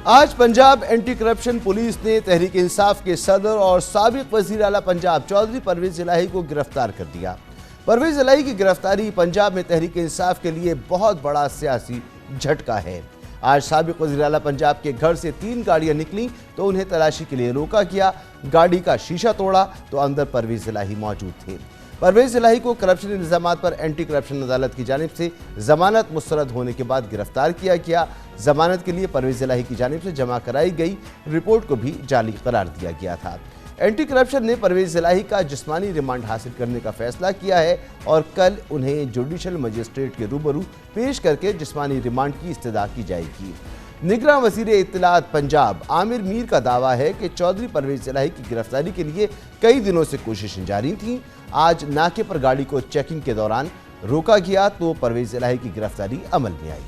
آج Punjab anti corruption police نے تحریک انصاف کے صدر اور سابق وزیر اعلیٰ پنجاب چودھری پرویز الہی کو گرفتار کر دیا۔ پرویز الہی کی گرفتاری پنجاب میں تحریک انصاف کے لیے بہت بڑا سیاسی جھٹکا ہے۔ آج سابق وزیر اعلیٰ پنجاب کے گھر سے 3 گاڑیاں نکلیں تو انہیں تلاشی کے لیے روکا گیا۔ گاڑی کا شیشہ توڑا تو اندر پرویز الہی موجود تھے۔ پرویز الہی کو کرپشن الزامات پر اینٹی کرپشن عدالت کی جانب سے ضمانت مسترد ہونے کے بعد گرفتار کیا گیا۔ ضمانت کے لیے پرویز الہی کی جانب سے جمع کرائی گئی رپورٹ کو بھی جعلی قرار دیا گیا تھا۔ اینٹی کرپشن نے پرویز الہی کا جسمانی ریمانڈ حاصل کرنے کا فیصلہ کیا ہے اور کل انہیں جوڈیشل مجسٹریٹ کے روبرو پیش کر کے جسمانی ریمانڈ کی استدعا کی جائے گی۔ نگراں وزیر اطلاعات پنجاب عامر میر کا دعویٰ ہے کہ چودھری پرویز الہی کی گرفتاری کے لیے کئی دنوں سے کوششیں جاری تھیں۔ آج ناکے پر گاڑی کو چیکنگ کے دوران روکا گیا تو پرویز الہی کی گرفتاری عمل میں آئی۔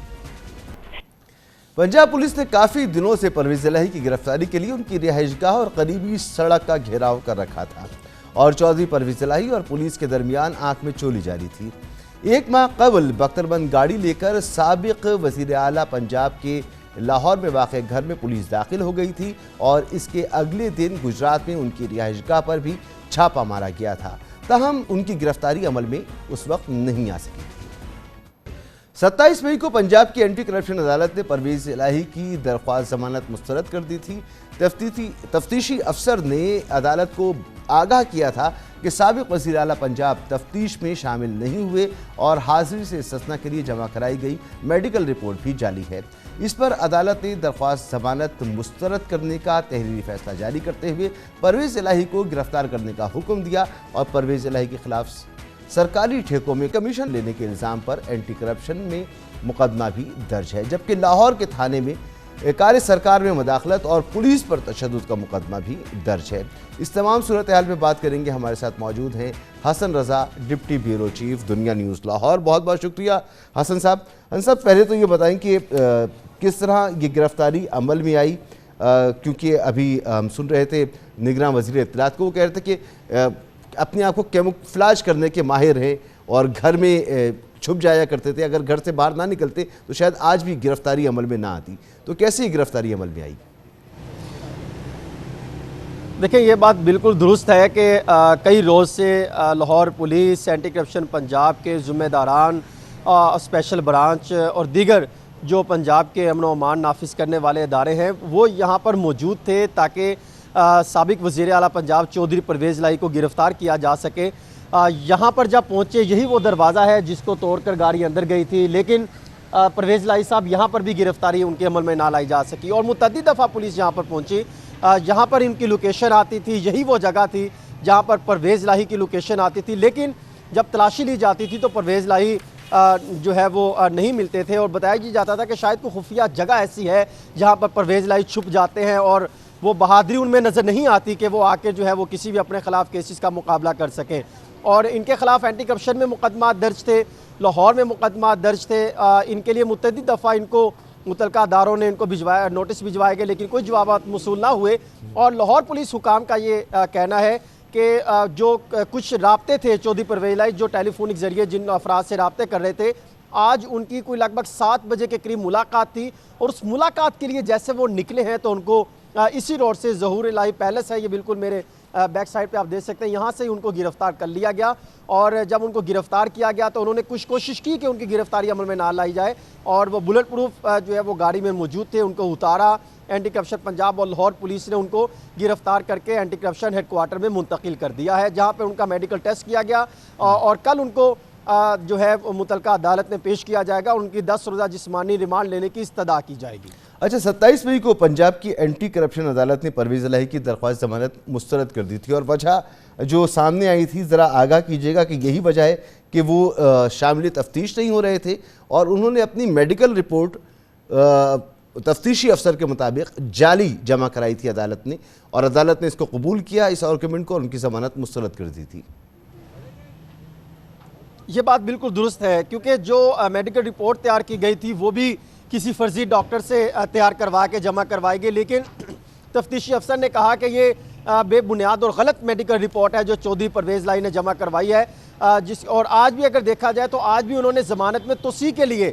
پنجاب پولیس نے کافی دنوں سے پرویز الہی کی گرفتاری کے لیے ان کی رہائش گاہ اور قریبی سڑک کا گھیراؤ کر رکھا تھا اور چودھری پرویز الہی اور پولیس کے درمیان آنکھ میں چولی جاری تھی۔ 1 ماہ قبل بختربند گاڑی لے کر سابق وزیر اعلیٰ پنجاب کے لاہور میں واقع گھر میں پولیس داخل ہو گئی تھی اور اس کے اگلے دن گجرات میں ان کی رہائش گاہ پر بھی چھاپا مارا گیا تھا، تاہم ان کی گرفتاری عمل میں اس وقت نہیں آ سکی تھی۔ 27 مئی کو پنجاب کی اینٹی کرپشن عدالت نے پرویز الہی کی درخواست ضمانت مسترد کر دی تھی۔ تفتیشی افسر نے عدالت کو آگاہ کیا تھا کہ سابق وزیر اعلیٰ پنجاب تفتیش میں شامل نہیں ہوئے اور حاضری سے استثناء کے لیے جمع کرائی گئی میڈیکل رپورٹ بھی جعلی ہے۔ اس پر عدالت نے درخواست ضمانت مسترد کرنے کا تحریری فیصلہ جاری کرتے ہوئے پرویز الہی کو گرفتار کرنے کا حکم دیا اور پرویز الہی کے خلاف سرکاری ٹھیکوں میں کمیشن لینے کے الزام پر اینٹی کرپشن میں مقدمہ بھی درج ہے، جبکہ لاہور کے تھانے میں کار سرکار میں مداخلت اور پولیس پر تشدد کا مقدمہ بھی درج ہے۔ اس تمام صورتحال میں بات کریں گے، ہمارے ساتھ موجود ہیں حسن رضا، ڈپٹی بیورو چیف دنیا نیوز لاہور۔ بہت بہت شکریہ حسن صاحب۔ پہلے تو یہ بتائیں کہ کس طرح یہ گرفتاری عمل میں آئی، کیونکہ ابھی ہم سن رہے تھے نگراں وزیر اطلاعات کو، وہ کہہ رہے تھے کہ اپنے آپ کو کیموفلاج کرنے کے ماہر ہیں اور گھر میں چھپ جایا کرتے تھے، اگر گھر سے باہر نہ نکلتے تو شاید آج بھی گرفتاری عمل میں نہ آتی، تو کیسے یہ گرفتاری عمل میں آئی؟ دیکھیں، یہ بات بالکل درست ہے کہ کئی روز سے Lahore police, anti corruption Punjab کے ذمہ داران، اسپیشل برانچ اور دیگر جو پنجاب کے امن و امان نافذ کرنے والے ادارے ہیں وہ یہاں پر موجود تھے تاکہ سابق وزیر اعلیٰ پنجاب چودھری پرویز الہی کو گرفتار کیا جا سکے۔ یہاں پر جب پہنچے، یہی وہ دروازہ ہے جس کو توڑ کر گاڑی اندر گئی تھی، لیکن پرویز الہی صاحب یہاں پر بھی گرفتاری ان کے عمل میں نہ لائی جا سکی اور متعدد دفعہ پولیس یہاں پر پہنچی۔ یہاں پر ان کی لوکیشن آتی تھی، یہی وہ جگہ تھی جہاں پر پرویز الہی کی لوکیشن آتی تھی، لیکن جب تلاشی لی جاتی تھی تو پرویز الہی جو ہے وہ نہیں ملتے تھے اور بتایا جاتا تھا کہ شاید کوئی خفیہ جگہ ایسی ہے جہاں پر پرویز الہی چھپ جاتے ہیں اور وہ بہادری ان میں نظر نہیں آتی کہ وہ آ کے جو ہے وہ کسی بھی اپنے خلاف کیسز کا مقابلہ کر سکیں۔ اور ان کے خلاف اینٹی کرپشن میں مقدمات درج تھے، لاہور میں مقدمات درج تھے۔ ان کے لیے متعدد دفعہ ان کو متعلقہ اداروں نے ان کو نوٹس بھجوائے گئے، لیکن کوئی جوابات موصول نہ ہوئے۔ اور لاہور پولیس حکام کا یہ کہنا ہے کہ جو کچھ رابطے تھے چودھری پرویز الہی جو ٹیلی فونک ذریعے جن افراد سے رابطے کر رہے تھے، آج ان کی کوئی لگ بھگ 7 بجے کے قریب ملاقات تھی اور اس ملاقات کے لیے جیسے وہ نکلے ہیں تو ان کو اسی روڈ سے ظہور الہی پیلس ہے، یہ بالکل میرے بیک سائڈ پہ آپ دیکھ سکتے ہیں، یہاں سے ان کو گرفتار کر لیا گیا۔ اور جب ان کو گرفتار کیا گیا تو انہوں نے کچھ کوشش کی کہ ان کی گرفتاری عمل میں نہ لائی جائے اور وہ بلٹ پروف جو ہے وہ گاڑی میں موجود تھے، ان کو اتارا۔ اینٹی کرپشن پنجاب اور لاہور پولیس نے ان کو گرفتار کر کے اینٹی کرپشن ہیڈ کوارٹر میں منتقل کر دیا ہے، جہاں پہ ان کا میڈیکل ٹیسٹ کیا گیا اور کل ان کو جو ہے متعلقہ عدالت میں پیش کیا جائے گا، ان کی 10 روزہ جسمانی ریمانڈ لینے کی استدعا کی جائے گی۔ اچھا، 27 مئی کو پنجاب کی اینٹی کرپشن عدالت نے پرویز الہی کی درخواست ضمانت مسترد کر دی تھی اور وجہ جو سامنے آئی تھی، ذرا آگاہ کیجیے گا کہ یہی وجہ ہے کہ وہ شامل تفتیش نہیں ہو رہے تھے اور انہوں نے اپنی میڈیکل رپورٹ تفتیشی افسر کے مطابق جعلی جمع کرائی تھی عدالت نے، اور عدالت نے اس کو قبول کیا، اس آرگومنٹ کو، اور ان کی ضمانت مسترد کر دی تھی۔ یہ بات بالکل درست ہے، کیونکہ جو میڈیکل رپورٹ تیار کی گئی تھی وہ بھی کسی فرضی ڈاکٹر سے تیار کروا کے جمع کروائی گئی، لیکن تفتیشی افسر نے کہا کہ یہ بے بنیاد اور غلط میڈیکل رپورٹ ہے جو چودھری پرویز الہی نے جمع کروائی ہے، اور آج بھی اگر دیکھا جائے تو آج بھی انہوں نے ضمانت میں توسیع کے لیے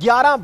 11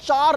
4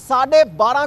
12.5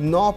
9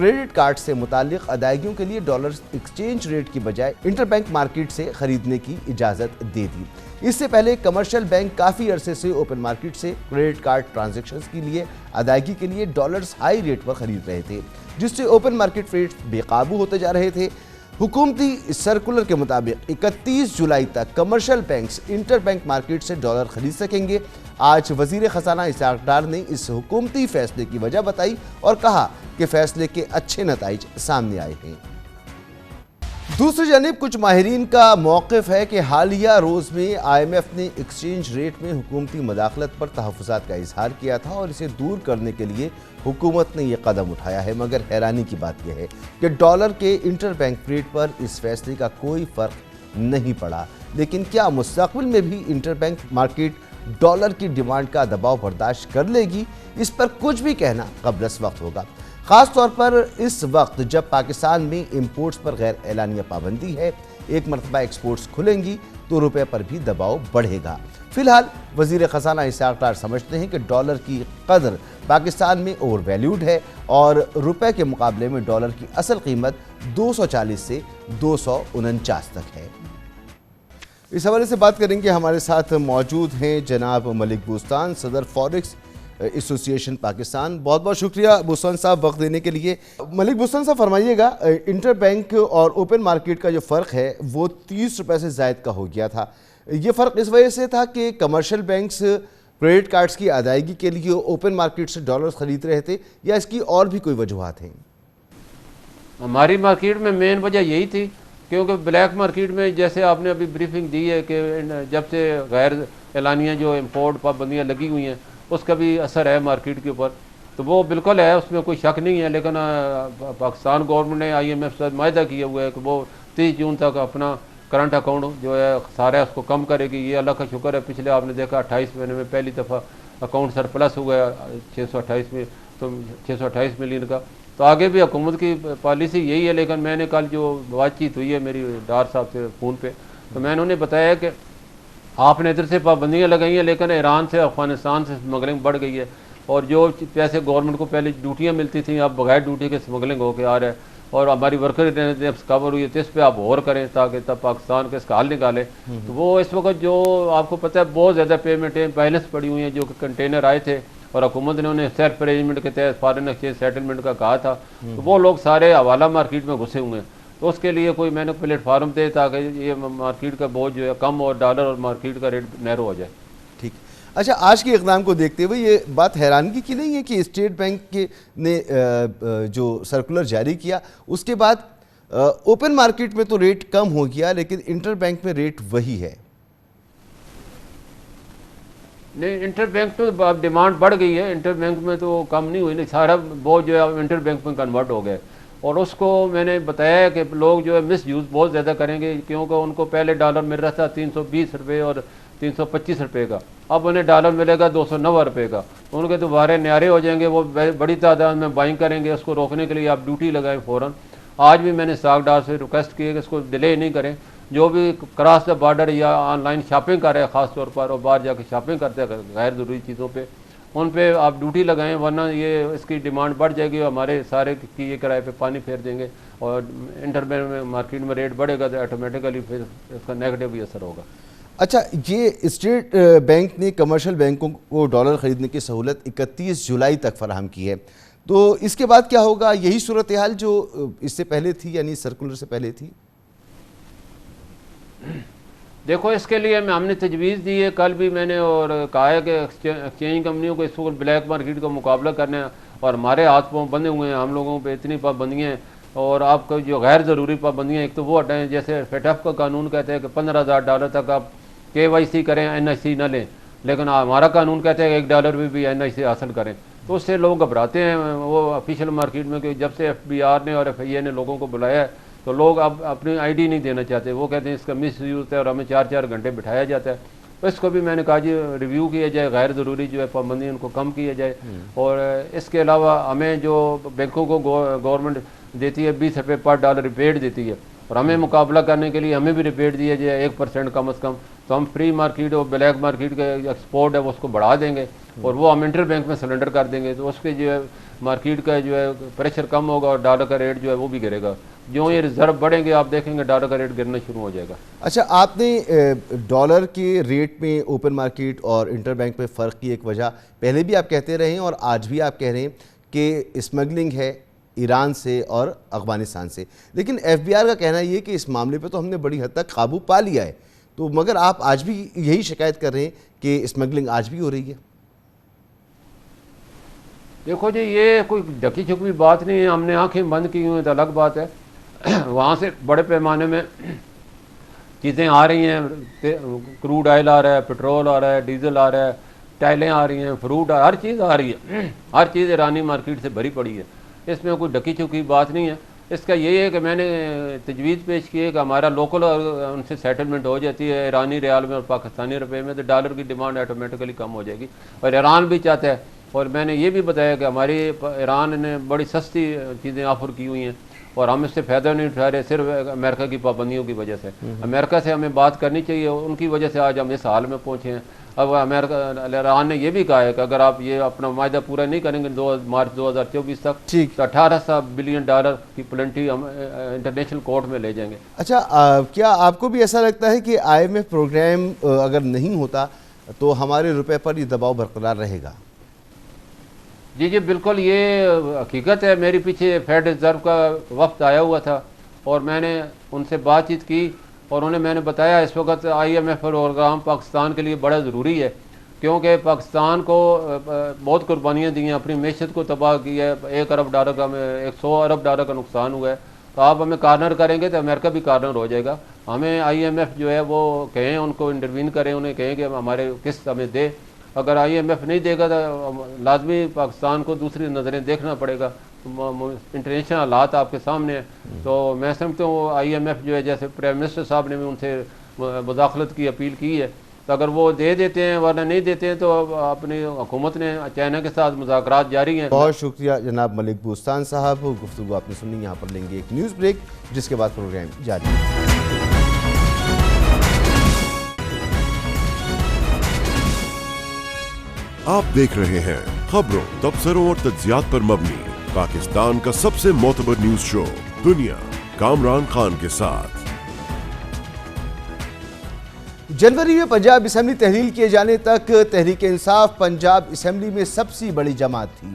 کریڈٹ کارڈ سے متعلق ادائیگیوں کے لیے ڈالر ایکسچینج ریٹ کی بجائے انٹر بینک مارکیٹ سے خریدنے کی اجازت دے دی۔ اس سے پہلے کمرشل بینک کافی عرصے سے اوپن مارکیٹ سے کریڈٹ کارڈ ٹرانزیکشنز کے لیے ادائیگی کے لیے ڈالرز ہائی ریٹ پر خرید رہے تھے، جس سے اوپن مارکیٹ ریٹ بے قابو ہوتے جا رہے تھے۔ حکومتی سرکولر کے مطابق 31 جولائی تک commercial banks inter bank market سے ڈالر خرید سکیں گے۔ آج وزیر خزانہ اسحاق ڈار نے اس حکومتی فیصلے کی وجہ بتائی اور کہا کہ فیصلے کے اچھے نتائج سامنے آئے ہیں۔ دوسری جانب کچھ ماہرین کا موقف ہے کہ حالیہ روز میں آئی ایم ایف نے ایکسچینج ریٹ میں حکومتی مداخلت پر تحفظات کا اظہار کیا تھا اور اسے دور کرنے کے لیے حکومت نے یہ قدم اٹھایا ہے، مگر حیرانی کی بات یہ ہے کہ ڈالر کے انٹر بینک ریٹ پر اس فیصلے کا کوئی فرق نہیں پڑا۔ لیکن کیا مستقبل میں بھی انٹر بینک مارکیٹ ڈالر کی ڈیمانڈ کا دباؤ برداشت کر لے گی؟ اس پر کچھ بھی کہنا قبل از وقت ہوگا، خاص طور پر اس وقت جب پاکستان میں امپورٹس پر غیر اعلانیہ پابندی ہے۔ ایک مرتبہ ایکسپورٹس کھلیں گی تو روپے پر بھی دباؤ بڑھے گا۔ فی الحال وزیر خزانہ اسحاق ڈار سمجھتے ہیں کہ ڈالر کی قدر پاکستان میں اوور ویلیوڈ ہے اور روپے کے مقابلے میں ڈالر کی اصل قیمت 240 سے 249 تک ہے۔ اس حوالے سے بات کریں گے، ہمارے ساتھ موجود ہیں جناب ملک بوستان، صدر فوریکس ایسوسی ایشن پاکستان۔ بہت بہت شکریہ بوستان صاحب وقت دینے کے لیے۔ ملک بوستان صاحب فرمائیے گا، انٹر بینک اور اوپن مارکیٹ کا جو فرق ہے وہ 30 روپے سے زائد کا ہو گیا تھا، یہ فرق اس وجہ سے تھا کہ کمرشل بینکس کریڈٹ کارڈز کی ادائیگی کے لیے اوپن مارکیٹ سے ڈالرز خرید رہے تھے، یا اس کی اور بھی کوئی وجوہات ہیں؟ ہماری مارکیٹ میں مین وجہ یہی تھی، کیونکہ بلیک مارکیٹ میں جیسے آپ نے ابھی بریفنگ دی ہے کہ جب سے غیر اعلانیہ جو امپورٹ پابندیاں لگی ہوئی ہیں اس کا بھی اثر ہے مارکیٹ کے اوپر، تو وہ بالکل ہے، اس میں کوئی شک نہیں ہے۔ لیکن پاکستان گورنمنٹ نے آئی ایم ایف سے معاہدہ کیا ہوا ہے کہ وہ 30 جون تک اپنا کرنٹ اکاؤنٹ جو ہے خسارہ ہے اس کو کم کرے گی۔ یہ اللہ کا شکر ہے، پچھلے آپ نے دیکھا 28 مہینے میں پہلی دفعہ اکاؤنٹ سرپلس ہو گیا 628 میں، تو 628 ملین کا۔ تو آگے بھی حکومت کی پالیسی یہی ہے۔ لیکن میں نے کل جو بات چیت ہوئی ہے میری ڈار صاحب سے فون پہ، تو میں نے انہیں بتایا کہ آپ نے ادھر سے پابندیاں لگائی ہیں لیکن ایران سے افغانستان سے اسمگلنگ بڑھ گئی ہے، اور جو پیسے گورنمنٹ کو پہلے ڈیوٹیاں ملتی تھیں اب بغیر ڈیوٹی کے اسمگلنگ ہو کے آ رہا ہے، اور ہماری ورکر کور ہوئی ہے، تو اس پہ آپ غور کریں تاکہ تب پاکستان کے اس کا حل نکالیں۔ تو وہ اس وقت جو آپ کو پتہ ہے بہت زیادہ پیمنٹیں بیلنس پڑی ہوئی ہیں، جو کہ کنٹینر آئے تھے اور حکومت نے انہیں سیلف ارینجمنٹ کے تحت فارن ایکسچینج سیٹلمنٹ کا کہا تھا، تو وہ لوگ سارے حوالہ مارکیٹ میں گھسے ہوئے ہیں۔ تو اس کے لیے کوئی میں نے پلیٹ فارم دے تاکہ یہ مارکیٹ کا بوجھ جو ہے کم اور ڈالر اور مارکیٹ کا ریٹ نیرو ہو جائے۔ ٹھیک، اچھا، آج کے اقدام کو دیکھتے ہوئے یہ بات حیرانگی کی نہیں ہے کہ اسٹیٹ بینک نے جو سرکولر جاری کیا اس کے بعد اوپن مارکیٹ میں تو ریٹ کم ہو گیا لیکن انٹر بینک میں ریٹ وہی ہے؟ نہیں، انٹر بینک تو ڈیمانڈ بڑھ گئی ہے، انٹر بینک میں تو کم نہیں ہوئی، سارا بوجھ جو ہے انٹر بینک میں کنورٹ ہو گئے، اور اس کو میں نے بتایا کہ لوگ جو ہے مس یوز بہت زیادہ کریں گے، کیونکہ ان کو پہلے ڈالر مل رہا تھا 320 روپے اور 325 روپے کا، اب انہیں ڈالر ملے گا 290 روپے کا، ان کے دوبارہ نیارے ہو جائیں گے، وہ بڑی تعداد میں بائنگ کریں گے۔ اس کو روکنے کے لیے آپ ڈیوٹی لگائیں فوراً۔ آج بھی میں نے اسحاق ڈار سے ریکویسٹ کی ہے کہ اس کو ڈیلے نہیں کریں، جو بھی کراس دا بارڈر یا آن لائن شاپنگ کر رہے ہیں خاص طور پر، اور باہر جا کے شاپنگ کرتے ہیں غیر ضروری چیزوں پہ، ان پہ آپ ڈیوٹی لگائیں، ورنہ یہ اس کی ڈیمانڈ بڑھ جائے گی، ہمارے سارے کی یہ کرائے پہ پانی پھیر دیں گے، اور انٹر بینک مارکیٹ میں ریٹ بڑھے گا تو آٹومیٹیکلی پھر اس کا نیگیٹو بھی اثر ہوگا۔ اچھا، یہ اسٹیٹ بینک نے کمرشل بینکوں کو ڈالر خریدنے کی سہولت 31 جولائی تک فراہم کی ہے، تو اس کے بعد کیا ہوگا؟ یہی صورتحال جو اس سے پہلے تھی، یعنی سرکولر سے پہلے تھی؟ دیکھو، اس کے لیے ہم نے تجویز دی ہے، کل بھی میں نے اور کہا ہے کہ ایکسچینج کمپنیوں کو اس وقت بلیک مارکیٹ کا مقابلہ کرنا ہے، اور ہمارے ہاتھ پاؤں بندھے ہوئے ہیں، ہم لوگوں پہ اتنی پابندیاں ہیں، اور آپ کو جو غیر ضروری پابندیاں ایک تو وہ ہٹائیں، جیسے FATF کا قانون کہتے ہیں کہ $15,000 تک آپ KYC کریں، NIC نہ لیں، لیکن ہمارا قانون کہتے ہیں کہ $1 بھی NIC حاصل کریں، تو اس سے لوگ گھبراتے ہیں وہ آفیشیل مارکیٹ میں، کہ جب سے FBR نے اور FIA نے لوگوں کو بلایا ہے تو لوگ اب اپنی ID نہیں دینا چاہتے، وہ کہتے ہیں اس کا مس یوز ہے اور ہمیں 4 گھنٹے بٹھایا جاتا ہے۔ تو اس کو بھی میں نے کہا جی ریویو کیا جائے، غیر ضروری جو ہے پابندی ان کو کم کیا جائے، اور اس کے علاوہ ہمیں جو بینکوں کو گورنمنٹ دیتی ہے 20 روپے پر ڈالر ریبیٹ دیتی ہے، اور ہمیں مقابلہ کرنے کے لیے ہمیں بھی ریبیٹ دیا جائے 1% کم از کم، تو ہم فری مارکیٹ اور بلیک مارکیٹ کا ایکسپورٹ ہے وہ اس کو بڑھا دیں گے اور وہ ہم انٹر بینک میں سلنڈر کر دیں گے، تو اس کے جو ہے مارکیٹ کا جو ہے پریشر کم ہوگا اور ڈالر کا ریٹ جو ہے وہ بھی گرے گا. جو یہ ریزرو بڑھیں گے آپ دیکھیں گے ڈالر کا ریٹ گرنا شروع ہو جائے گا. اچھا، آپ نے ڈالر کے ریٹ میں اوپن مارکیٹ اور انٹر بینک میں فرق کی ایک وجہ پہلے بھی آپ کہتے رہے ہیں اور آج بھی آپ کہہ رہے ہیں کہ اسمگلنگ ہے ایران سے اور افغانستان سے، لیکن ایف بی آر کا کہنا یہ کہ اس معاملے پہ تو ہم نے بڑی حد تک قابو پا لیا ہے، تو مگر آپ آج بھی یہی شکایت کر رہے ہیں کہ اسمگلنگ آج بھی ہو رہی ہے. دیکھو جی، یہ کوئی ڈکی چھپی بات نہیں ہے، ہم نے آنکھیں بند کی ہوئی تو الگ بات ہے. وہاں سے بڑے پیمانے میں چیزیں آ رہی ہیں، کروڈ آئل آ رہا ہے، پٹرول آ رہا ہے، ڈیزل آ رہا ہے، ٹائلیں آ رہی ہیں، فروٹ ہر چیز آ رہی ہے، ہر چیز ایرانی مارکیٹ سے بھری پڑی ہے. اس میں کوئی ڈکی چھپی بات نہیں ہے. اس کا یہی ہے کہ میں نے تجویز پیش کی ہے کہ ہمارا لوکل ان سے سیٹلمنٹ ہو جاتی ہے ایرانی ریال میں اور پاکستانی روپے میں، تو ڈالر کی ڈیمانڈ آٹومیٹیکلی کم ہو جائے گی، اور ایران بھی چاہتا ہے. اور میں نے یہ بھی بتایا کہ ہماری ایران نے بڑی سستی چیزیں آفر کی ہوئی ہیں اور ہم اس سے فائدہ نہیں اٹھا رہے، صرف امریکہ کی پابندیوں کی وجہ سے. امریکہ سے ہمیں بات کرنی چاہیے، ان کی وجہ سے آج ہم اس حال میں پہنچے ہیں. اب امریکہ ایران نے یہ بھی کہا ہے کہ اگر آپ یہ اپنا معاہدہ پورا نہیں کریں گے 2 مارچ 2024 تک تو 1800 بلین ڈالر کی پلنٹی ہم انٹرنیشنل کورٹ میں لے جائیں گے. اچھا، کیا آپ کو بھی ایسا لگتا ہے کہ آئی ایم ایف پروگرام اگر نہیں ہوتا تو ہمارے روپے پر یہ دباؤ برقرار رہے گا؟ جی بالکل، یہ حقیقت ہے. میرے پیچھے فیڈ ریزرو کا وفد آیا ہوا تھا اور میں نے ان سے بات چیت کی اور انہیں میں نے بتایا اس وقت I M F program Pakistan کے لیے بڑا ضروری ہے، کیونکہ پاکستان کو بہت قربانیاں دی ہیں، اپنی معیشت کو تباہ کی ہے. 1 ارب ڈالر کا 100 ارب ڈالر کا نقصان ہوا ہے. تو آپ ہمیں کارنر کریں گے تو امریکہ بھی کارنر ہو جائے گا. ہمیں آئی ایم ایف جو ہے وہ کہیں ان کو انٹروین کریں، انہیں کہیں کہ ہمارے قسط ہمیں دے. اگر آئی ایم ایف نہیں دے گا تو لازمی پاکستان کو دوسری نظریں دیکھنا پڑے گا. انٹرنیشنل حالات آپ کے سامنے ہیں. تو میں سمجھتا ہوں آئی ایم ایف جو ہے، جیسے پرائم منسٹر صاحب نے بھی ان سے مداخلت کی اپیل کی ہے، تو اگر وہ دے دیتے ہیں ورنہ نہیں دیتے ہیں تو اپنی حکومت نے چائنا کے ساتھ مذاکرات جاری ہیں. بہت شکریہ جناب ملک بوستان صاحب. گفتگو آپ نے سنی. یہاں پر لیں گے ایک نیوز بریک، جس کے بعد پروگرام جاری ہے. آپ دیکھ رہے ہیں خبروں، تبصروں اور تجزیات پر مبنی پاکستان کا سب سے معتبر نیوز شو دنیا، کامران خان کے ساتھ. جنوری میں پنجاب اسمبلی تحلیل کیے جانے تک تحریک انصاف پنجاب اسمبلی میں سب سے بڑی جماعت تھی.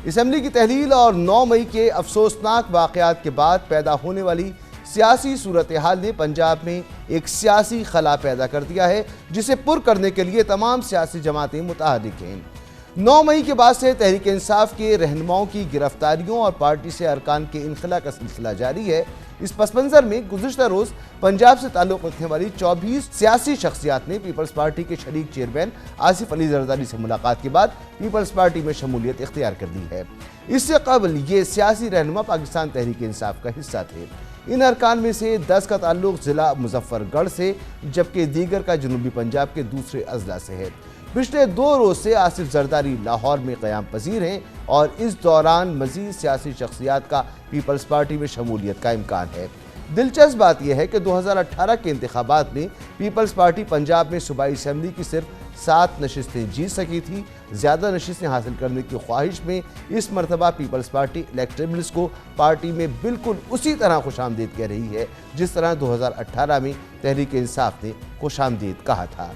اسمبلی کی تحلیل اور 9 مئی کے افسوسناک واقعات کے بعد پیدا ہونے والی سیاسی صورتحال نے پنجاب میں ایک سیاسی خلا پیدا کر دیا ہے، جسے پر کرنے کے لیے تمام سیاسی جماعتیں متحرک ہیں. 9 مئی کے بعد سے تحریک انصاف کے رہنماؤں کی گرفتاریوں اور پارٹی سے ارکان کے انخلا کا سلسلہ جاری ہے. اس پس منظر میں گزشتہ روز پنجاب سے تعلق رکھنے والی 24 سیاسی شخصیات نے پیپلز پارٹی کے شریک چیئرمین آصف علی زرداری سے ملاقات کے بعد پیپلز پارٹی میں شمولیت اختیار کر دی ہے. اس سے قبل یہ سیاسی رہنما پاکستان تحریک انصاف کا حصہ تھے. ان ارکان میں سے 10 کا تعلق ضلع مظفر گڑھ سے، جبکہ دیگر کا جنوبی پنجاب کے دوسرے اضلاع سے ہے. پچھلے 2 روز سے آصف زرداری لاہور میں قیام پذیر ہیں اور اس دوران مزید سیاسی شخصیات کا پیپلز پارٹی میں شمولیت کا امکان ہے. دلچسپ بات یہ ہے کہ 2018 کے انتخابات میں پیپلز پارٹی پنجاب میں صوبائی اسمبلی کی صرف 7 نشستیں جیت سکی تھی. زیادہ نشستیں حاصل کرنے کی خواہش میں اس مرتبہ پیپلز پارٹی الیکٹیبلز کو پارٹی میں بالکل اسی طرح خوش آمدید کہہ رہی ہے جس طرح 2018 میں تحریک انصاف نے خوش آمدید کہا تھا.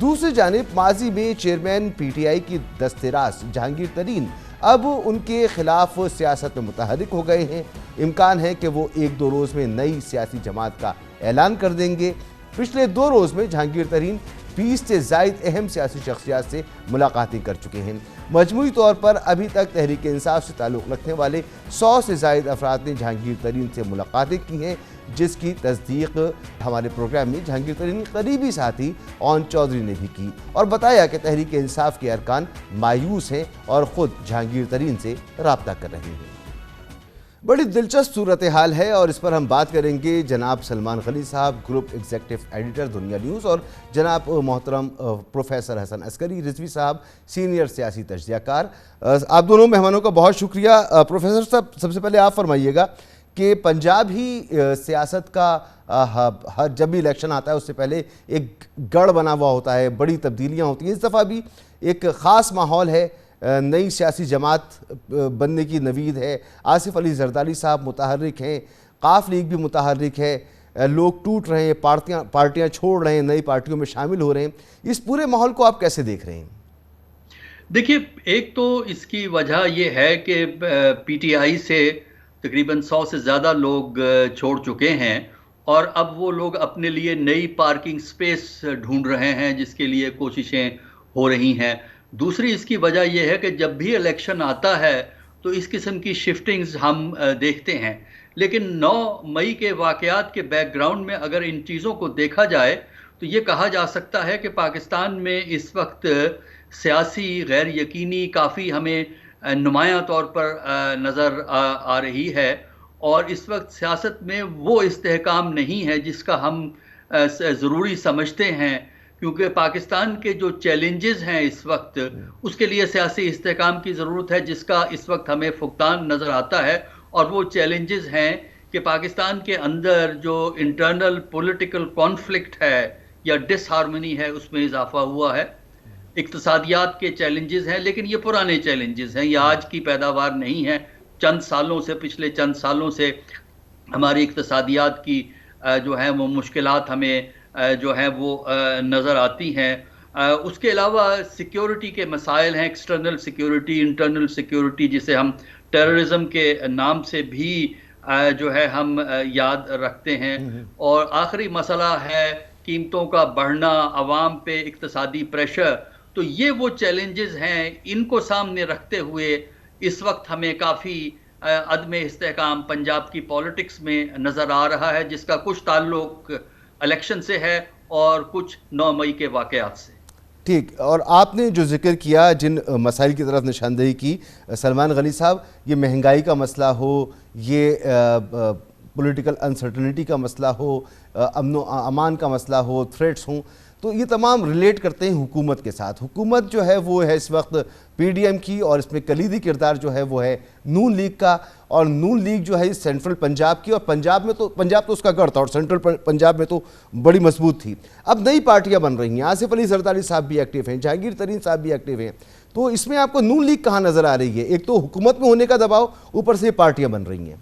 دوسری جانب ماضی میں چیئرمین پی ٹی آئی کی دستراس جہانگیر ترین اب ان کے خلاف سیاست میں متحرک ہو گئے ہیں. امکان ہے کہ وہ 1-2 روز میں نئی سیاسی جماعت کا اعلان کر دیں گے. پچھلے 2 روز میں جہانگیر ترین 20 سے زائد اہم سیاسی شخصیات سے ملاقاتیں کر چکے ہیں. مجموعی طور پر ابھی تک تحریک انصاف سے تعلق رکھنے والے 100 سے زائد افراد نے جہانگیر ترین سے ملاقاتیں کی ہیں، جس کی تصدیق ہمارے پروگرام میں جہانگیر ترین قریبی ساتھی اون چودھری نے بھی کی اور بتایا کہ تحریک انصاف کے ارکان مایوس ہیں اور خود جہانگیر ترین سے رابطہ کر رہے ہیں. بڑی دلچسپ صورتحال ہے اور اس پر ہم بات کریں گے جناب سلمان غنی صاحب، گروپ ایگزیکٹو ایڈیٹر دنیا نیوز، اور جناب محترم پروفیسر حسن عسکری رضوی صاحب، سینئر سیاسی تجزیہ کار. آپ دونوں مہمانوں کا بہت شکریہ. پروفیسر صاحب، سب سے پہلے آپ فرمائیے گا کہ پنجاب ہی سیاست کا جب بھی الیکشن آتا ہے اس سے پہلے ایک گڑھ بنا ہوا ہوتا ہے, بڑی تبدیلیاں ہوتی ہیں. اس دفعہ بھی ایک خاص ماحول ہے, نئی سیاسی جماعت بننے کی نوید ہے. آصف علی زرداری صاحب متحرک ہیں, قاف لیگ بھی متحرک ہے, لوگ ٹوٹ رہے ہیں, پارٹیاں چھوڑ رہے ہیں, نئی پارٹیوں میں شامل ہو رہے ہیں. اس پورے ماحول کو آپ کیسے دیکھ رہے ہیں؟ دیکھیے, ایک تو اس کی وجہ یہ ہے کہ پی ٹی آئی سے تقریباً 100 سے زیادہ لوگ چھوڑ چکے ہیں, اور اب وہ لوگ اپنے لیے نئی پارکنگ سپیس ڈھونڈ رہے ہیں جس کے لیے کوششیں ہو رہی ہیں. دوسری اس کی وجہ یہ ہے کہ جب بھی الیکشن آتا ہے تو اس قسم کی شفٹنگز ہم دیکھتے ہیں. لیکن 9 مئی کے واقعات کے بیک گراؤنڈ میں اگر ان چیزوں کو دیکھا جائے تو یہ کہا جا سکتا ہے کہ پاکستان میں اس وقت سیاسی غیر یقینی کافی ہمیں نمایاں طور پر نظر آ رہی ہے, اور اس وقت سیاست میں وہ استحکام نہیں ہے جس کا ہم ضروری سمجھتے ہیں, کیونکہ پاکستان کے جو چیلنجز ہیں اس وقت اس کے لیے سیاسی استحکام کی ضرورت ہے جس کا اس وقت ہمیں فقدان نظر آتا ہے. اور وہ چیلنجز ہیں کہ پاکستان کے اندر جو انٹرنل پولیٹیکل کانفلکٹ ہے یا ڈس ہارمنی ہے اس میں اضافہ ہوا ہے. اقتصادیات کے چیلنجز ہیں, لیکن یہ پرانے چیلنجز ہیں, یہ آج کی پیداوار نہیں ہے. پچھلے چند سالوں سے ہماری اقتصادیات کی جو ہیں وہ مشکلات ہمیں جو ہیں وہ نظر آتی ہیں. اس کے علاوہ سیکیورٹی کے مسائل ہیں, ایکسٹرنل سیکیورٹی, انٹرنل سیکیورٹی, جسے ہم ٹیررزم کے نام سے بھی جو ہے ہم یاد رکھتے ہیں. اور آخری مسئلہ ہے قیمتوں کا بڑھنا, عوام پہ اقتصادی پریشر. تو یہ وہ چیلنجز ہیں, ان کو سامنے رکھتے ہوئے اس وقت ہمیں کافی عدم استحکام پنجاب کی پالیٹکس میں نظر آ رہا ہے, جس کا کچھ تعلق الیکشن سے ہے اور کچھ 9 مئی کے واقعات سے. ٹھیک, اور آپ نے جو ذکر کیا, جن مسائل کی طرف نشاندہی کی سلمان غنی صاحب, یہ مہنگائی کا مسئلہ ہو, یہ پولیٹیکل انسرٹنٹی کا مسئلہ ہو, امن و امان کا مسئلہ ہو, تھریٹس ہوں, تو یہ تمام ریلیٹ کرتے ہیں حکومت کے ساتھ. حکومت جو ہے وہ ہے اس وقت پی ڈی ایم کی, اور اس میں کلیدی کردار جو ہے وہ ہے نون لیگ کا. اور نون لیگ جو ہے سینٹرل پنجاب کی, اور پنجاب تو اس کا گڑھ تھا, اور سینٹرل پنجاب میں تو بڑی مضبوط تھی. اب نئی پارٹیاں بن رہی ہیں, آصف علی زرداری صاحب بھی ایکٹیو ہیں, جہانگیر ترین صاحب بھی ایکٹیو ہیں. تو اس میں آپ کو نون لیگ کہاں نظر آ رہی ہے؟ ایک تو حکومت میں ہونے کا دباؤ, اوپر سے پارٹیاں بن رہی ہیں.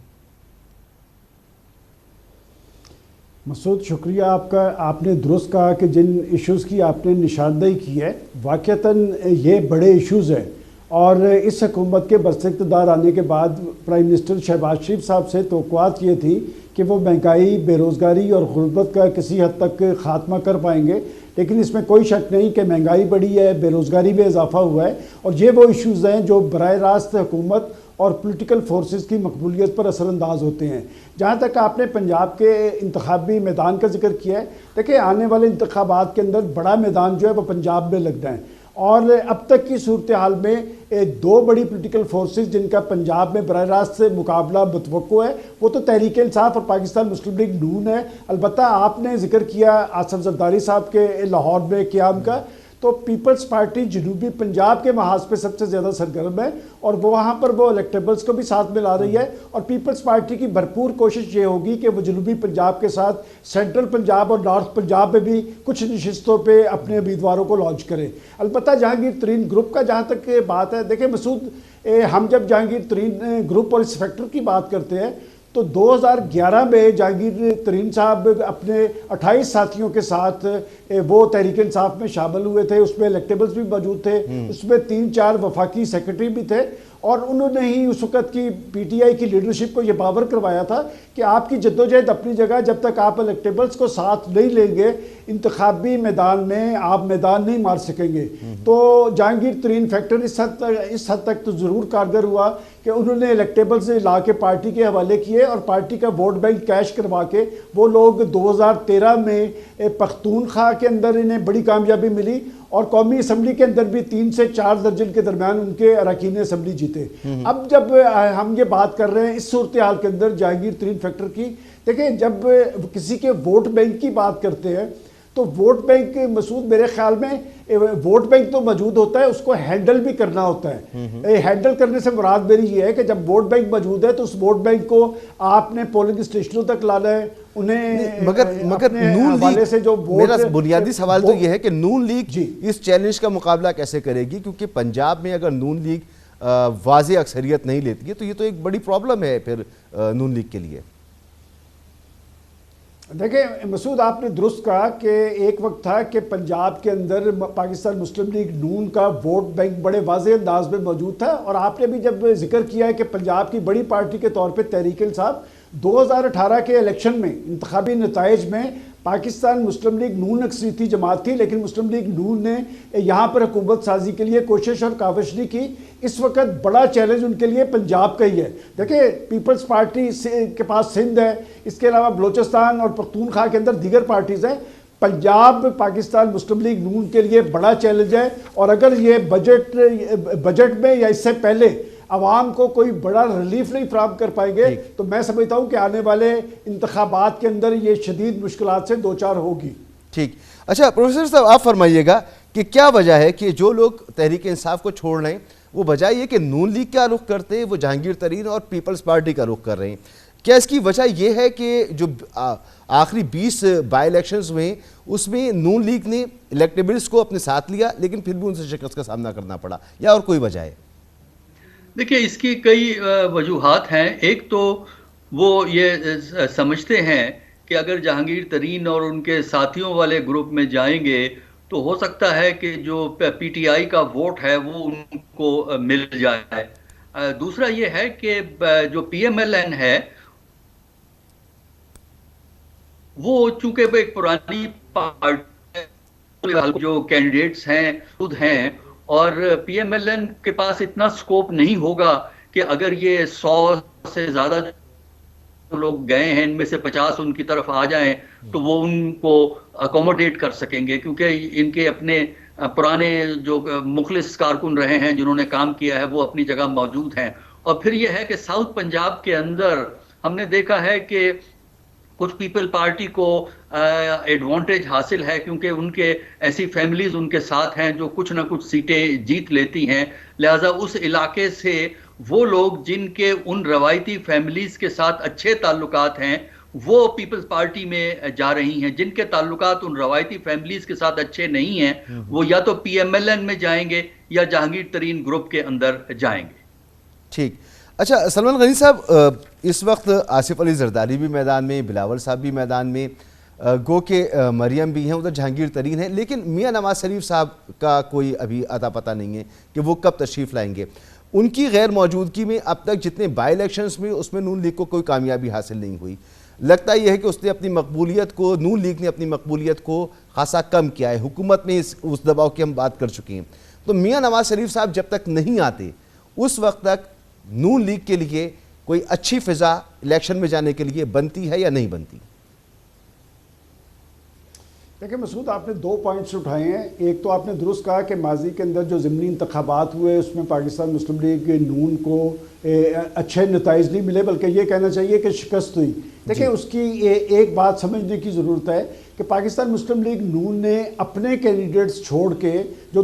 مسعود, شکریہ آپ کا. آپ نے درست کہا کہ جن ایشوز کی آپ نے نشاندہی کی ہے واقعتاً یہ بڑے ایشوز ہیں, اور اس حکومت کے برسر اقتدار آنے کے بعد پرائم منسٹر شہباز شریف صاحب سے توقعات یہ تھی کہ وہ مہنگائی, بے روزگاری اور غربت کا کسی حد تک خاتمہ کر پائیں گے. لیکن اس میں کوئی شک نہیں کہ مہنگائی بڑھی ہے, بے روزگاری میں اضافہ ہوا ہے, اور یہ وہ ایشوز ہیں جو براہ راست حکومت اور پولیٹیکل فورسز کی مقبولیت پر اثر انداز ہوتے ہیں. جہاں تک آپ نے پنجاب کے انتخابی میدان کا ذکر کیا ہے, دیکھیں آنے والے انتخابات کے اندر بڑا میدان جو ہے وہ پنجاب میں لگنا ہے, اور اب تک کی صورتحال میں 2 بڑی پولیٹیکل فورسز جن کا پنجاب میں براہ راست سے مقابلہ متوقع ہے وہ تو تحریک انصاف اور پاکستان مسلم لیگ نون ہے. البتہ آپ نے ذکر کیا آصف زرداری صاحب کے لاہور میں قیام کا, تو پیپلز پارٹی جنوبی پنجاب کے محاذ پہ سب سے زیادہ سرگرم ہے, اور وہاں پر وہ الیکٹیبلز کو بھی ساتھ میں لا رہی ہے. اور پیپلز پارٹی کی بھرپور کوشش یہ ہوگی کہ وہ جنوبی پنجاب کے ساتھ سینٹرل پنجاب اور نارتھ پنجاب میں بھی کچھ نشستوں پہ اپنے امیدواروں کو لانچ کرے. البتہ جہانگیر ترین گروپ کا جہاں تک بات ہے, دیکھیں مسعود, ہم جب جہانگیر ترین گروپ اور اس فیکٹر کی بات کرتے ہیں تو 2011 میں جہانگیر ترین صاحب اپنے 28 ساتھیوں کے ساتھ وہ تحریک انصاف میں شامل ہوئے تھے. اس میں الیکٹیبلز بھی موجود تھے, اس میں 3-4 وفاقی سیکرٹری بھی تھے, اور انہوں نے ہی اس وقت کی پی ٹی آئی کی لیڈرشپ کو یہ باور کروایا تھا کہ آپ کی جدوجہد اپنی جگہ, جب تک آپ الیکٹیبلز کو ساتھ نہیں لیں گے انتخابی میدان میں آپ میدان نہیں مار سکیں گے. تو جہانگیر ترین فیکٹر اس حد تک تو ضرور کارگر ہوا کہ انہوں نے الیکٹیبلز لا کے پارٹی کے حوالے کیے, اور پارٹی کا ووٹ بینک کیش کروا کے وہ لوگ 2013 میں پختونخوا کے اندر انہیں بڑی کامیابی ملی, اور قومی اسمبلی کے اندر بھی 3 سے 4 درجن کے درمیان ان کے اراکین اسمبلی جیتے. اب جب ہم یہ بات کر رہے ہیں اس صورتحال کے اندر جہانگیر ترین فیکٹر کی, دیکھیں جب کسی کے ووٹ بینک کی بات کرتے ہیں تو ووٹ بینک مسعود میرے خیال میں ووٹ بینک تو موجود ہوتا ہے، اس کو ہینڈل بھی کرنا ہوتا ہے. ہینڈل کرنے سے مراد میری یہ ہے کہ جب ووٹ بینک موجود ہے تو اس ووٹ بینک کو آپ نے پولنگ اسٹیشنوں تک لانا ہے، انہیں مگر نون لیگ سے جو میرا بنیادی سوال تو یہ ہے کہ نون لیگ اس چیلنج کا مقابلہ کیسے کرے گی؟ کیونکہ پنجاب میں اگر نون لیگ واضح اکثریت نہیں لیتی ہے تو یہ تو ایک بڑی پرابلم ہے پھر نون لیگ کے لیے. دیکھیں مسعود، آپ نے درست کہا کہ ایک وقت تھا کہ پنجاب کے اندر پاکستان مسلم لیگ نون کا ووٹ بینک بڑے واضح انداز میں موجود تھا، اور آپ نے بھی جب ذکر کیا ہے کہ پنجاب کی بڑی پارٹی کے طور پہ تحریک انصاف 2018 کے الیکشن میں انتخابی نتائج میں پاکستان مسلم لیگ نون اکثریتی جماعت تھی، لیکن مسلم لیگ نون نے یہاں پر حکومت سازی کے لیے کوشش اور کاوش نہیں کی. اس وقت بڑا چیلنج ان کے لیے پنجاب کا ہی ہے. دیکھیں پیپلز پارٹی کے پاس سندھ ہے، اس کے علاوہ بلوچستان اور پختونخوا کے اندر دیگر پارٹیز ہیں. پنجاب پاکستان مسلم لیگ نون کے لیے بڑا چیلنج ہے، اور اگر یہ بجٹ میں یا اس سے پہلے عوام کو کوئی بڑا ریلیف نہیں فراہم کر پائیں گے تو میں سمجھتا ہوں کہ آنے والے انتخابات کے اندر یہ شدید مشکلات سے دوچار ہوگی. ٹھیک. اچھا پروفیسر صاحب، آپ فرمائیے گا کہ کیا وجہ ہے کہ جو لوگ تحریک انصاف کو چھوڑ رہے ہیں وہ بجائے یہ کہ نون لیگ کا رخ کرتے ہیں وہ جہانگیر ترین اور پیپلز پارٹی کا رخ کر رہے ہیں؟ کیا اس کی وجہ یہ ہے کہ جو آخری 20 بائی الیکشنز ہوئے ہیں اس میں نون لیگ نے الیکٹیبلز کو اپنے ساتھ لیا لیکن پھر بھی ان سے شکست کا سامنا کرنا پڑا، یا اور کوئی وجہ ہے؟ دیکھیں اس کی کئی وجوہات ہیں. ایک تو وہ یہ سمجھتے ہیں کہ اگر جہانگیر ترین اور ان کے ساتھیوں والے گروپ میں جائیں گے تو ہو سکتا ہے کہ جو پی ٹی آئی کا ووٹ ہے وہ ان کو مل جائے. دوسرا یہ ہے کہ جو پی ایم ایل این ہے وہ چونکہ ایک پرانی پارٹی، جو کینڈیڈیٹس ہیں خود ہیں، اور پی ایم ایل این کے پاس اتنا سکوپ نہیں ہوگا کہ اگر یہ 100 سے زیادہ لوگ گئے ہیں ان میں سے 50 ان کی طرف آ جائیں تو وہ ان کو اکوموڈیٹ کر سکیں گے، کیونکہ ان کے اپنے پرانے جو مخلص کارکن رہے ہیں جنہوں نے کام کیا ہے وہ اپنی جگہ موجود ہیں. اور پھر یہ ہے کہ ساؤتھ پنجاب کے اندر ہم نے دیکھا ہے کہ کچھ پیپل پارٹی کو ایڈوانٹیج حاصل ہے کیونکہ ان کے ایسی فیملیز ان کے ساتھ ہیں جو کچھ نہ کچھ سیٹیں جیت لیتی ہیں. لہٰذا اس علاقے سے وہ لوگ جن کے ان روایتی فیملیز کے ساتھ اچھے تعلقات ہیں وہ پیپلز پارٹی میں جا رہی ہیں. جن کے تعلقات ان روایتی فیملیز کے ساتھ اچھے نہیں ہیں وہ یا تو پی ایم ایل این میں جائیں گے یا جہانگیر ترین گروپ کے اندر جائیں گے. ٹھیک. اچھا سلمان غنی صاحب، اس وقت آصف علی زرداری بھی میدان میں، بلاول صاحب بھی میدان میں، گو کہ مریم بھی ہیں، ادھر جہانگیر ترین ہیں، لیکن میاں نواز شریف صاحب کا کوئی ابھی اتا پتہ نہیں ہے کہ وہ کب تشریف لائیں گے. ان کی غیر موجودگی میں اب تک جتنے بائی الیکشنز میں اس میں نون لیگ کو کوئی کامیابی حاصل نہیں ہوئی. لگتا یہ ہے کہ اس نے اپنی مقبولیت کو، نون لیگ نے اپنی مقبولیت کو خاصا کم کیا ہے. حکومت میں اس دباؤ کی ہم بات کر چکے ہیں. تو میاں نواز شریف صاحب جب تک نہیں آتے اس وقت تک نون لیگ کے لیے کوئی اچھی فضا الیکشن میں جانے کے لیے بنتی ہے یا نہیں بنتی؟ دیکھیں مسعود، آپ نے 2 پوائنٹس اٹھائے ہیں. ایک تو آپ نے درست کہا کہ ماضی کے اندر جو ضمنی انتخابات ہوئے اس میں پاکستان مسلم لیگ نون کو اچھے نتائج نہیں ملے، بلکہ یہ کہنا چاہیے کہ شکست ہوئی. دیکھیں اس کی ایک بات سمجھنے کی ضرورت ہے کہ پاکستان مسلم لیگ نون نے اپنے کینڈیڈیٹس چھوڑ کے جو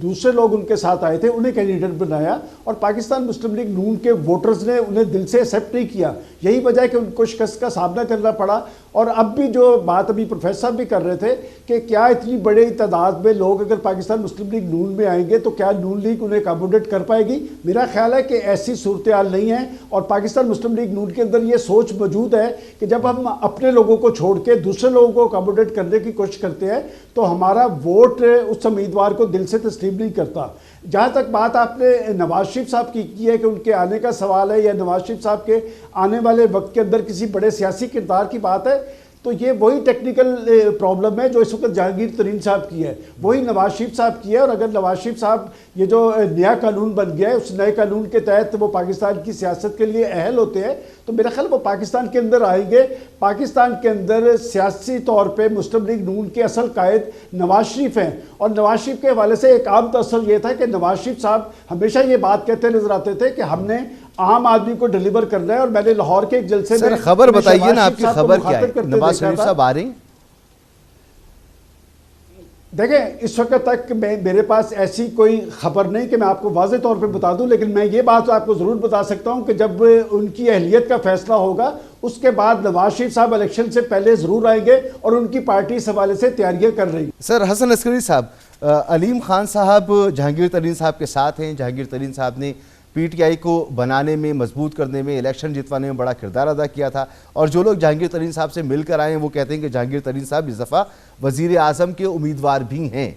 دوسرے لوگ ان کے ساتھ آئے تھے انہیں کینڈیڈیٹ بنایا، اور پاکستان مسلم لیگ نون کے ووٹرز نے انہیں دل سے ایکسیپٹ نہیں کیا. یہی وجہ ہے کہ ان کو شکست کا سامنا کرنا پڑا. اور اب بھی جو بات ابھی پروفیسر صاحب بھی کر رہے تھے کہ کیا اتنی بڑی تعداد میں لوگ اگر پاکستان مسلم لیگ نون میں آئیں گے تو کیا نون لیگ انہیں اکاموڈیٹ کر پائے گی؟ میرا خیال ہے کہ ایسی صورتحال نہیں ہے. اور پاکستان مسلم لیگ نون کے اندر یہ سوچ موجود ہے کہ جب ہم اپنے لوگوں کو چھوڑ کے دوسرے لوگوں کو اکاموڈیٹ کرنے کی کوشش کرتے ہیں تو ہمارا ووٹ اس امیدوار کو دل سے تسلیم نہیں کرتا. جہاں تک بات آپ نے نواز شریف صاحب کی ہے کہ ان کے آنے کا سوال ہے یا نواز شریف صاحب کے آنے والے وقت کے اندر کسی بڑے سیاسی کردار کی بات ہے، تو یہ وہی ٹیکنیکل پرابلم ہے جو اس وقت جہانگیر ترین صاحب کی ہے، وہی نواز شریف صاحب کی ہے. اور اگر نواز شریف صاحب یہ جو نیا قانون بن گیا ہے اس نئے قانون کے تحت وہ پاکستان کی سیاست کے لیے اہل ہوتے ہیں تو میرا خیال وہ پاکستان کے اندر آئیں گے. پاکستان کے اندر سیاسی طور پہ مسلم لیگ نون کے اصل قائد نواز شریف ہیں، اور نواز شریف کے حوالے سے ایک عام تاثر یہ تھا کہ نواز شریف صاحب ہمیشہ یہ بات کہتے نظر آتے تھے کہ ہم نے عام آدمی کو ڈیلیور کرنا ہے. اور میں نے لاہور کے ایک جلسے میں خبر بتائیے نا، آپ کی خبر کیا ہے؟ نواز شریف صاحب آ رہے ہیں؟ دیکھیں اس وقت تک میرے پاس ایسی کوئی خبر نہیں کہ میں آپ کو واضح طور پہ بتا دوں، لیکن میں یہ بات آپ کو ضرور بتا سکتا ہوں کہ جب ان کی اہلیت کا فیصلہ ہوگا اس کے بعد نواز شریف صاحب الیکشن سے پہلے ضرور آئیں گے اور ان کی پارٹی اس حوالے سے تیاریاں کر رہی ہیں۔ سر حسن عسکری صاحب، علیم خان صاحب جہانگیر ترین صاحب کے ساتھ ہیں۔ جہانگیر ترین صاحب نے پی ٹی آئی کو بنانے میں، مضبوط کرنے میں، الیکشن جتوانے میں بڑا کردار ادا کیا تھا، اور جو لوگ جہانگیر ترین صاحب سے مل کر آئے ہیں وہ کہتے ہیں کہ جہانگیر ترین صاحب اس دفعہ وزیر اعظم کے امیدوار بھی ہیں،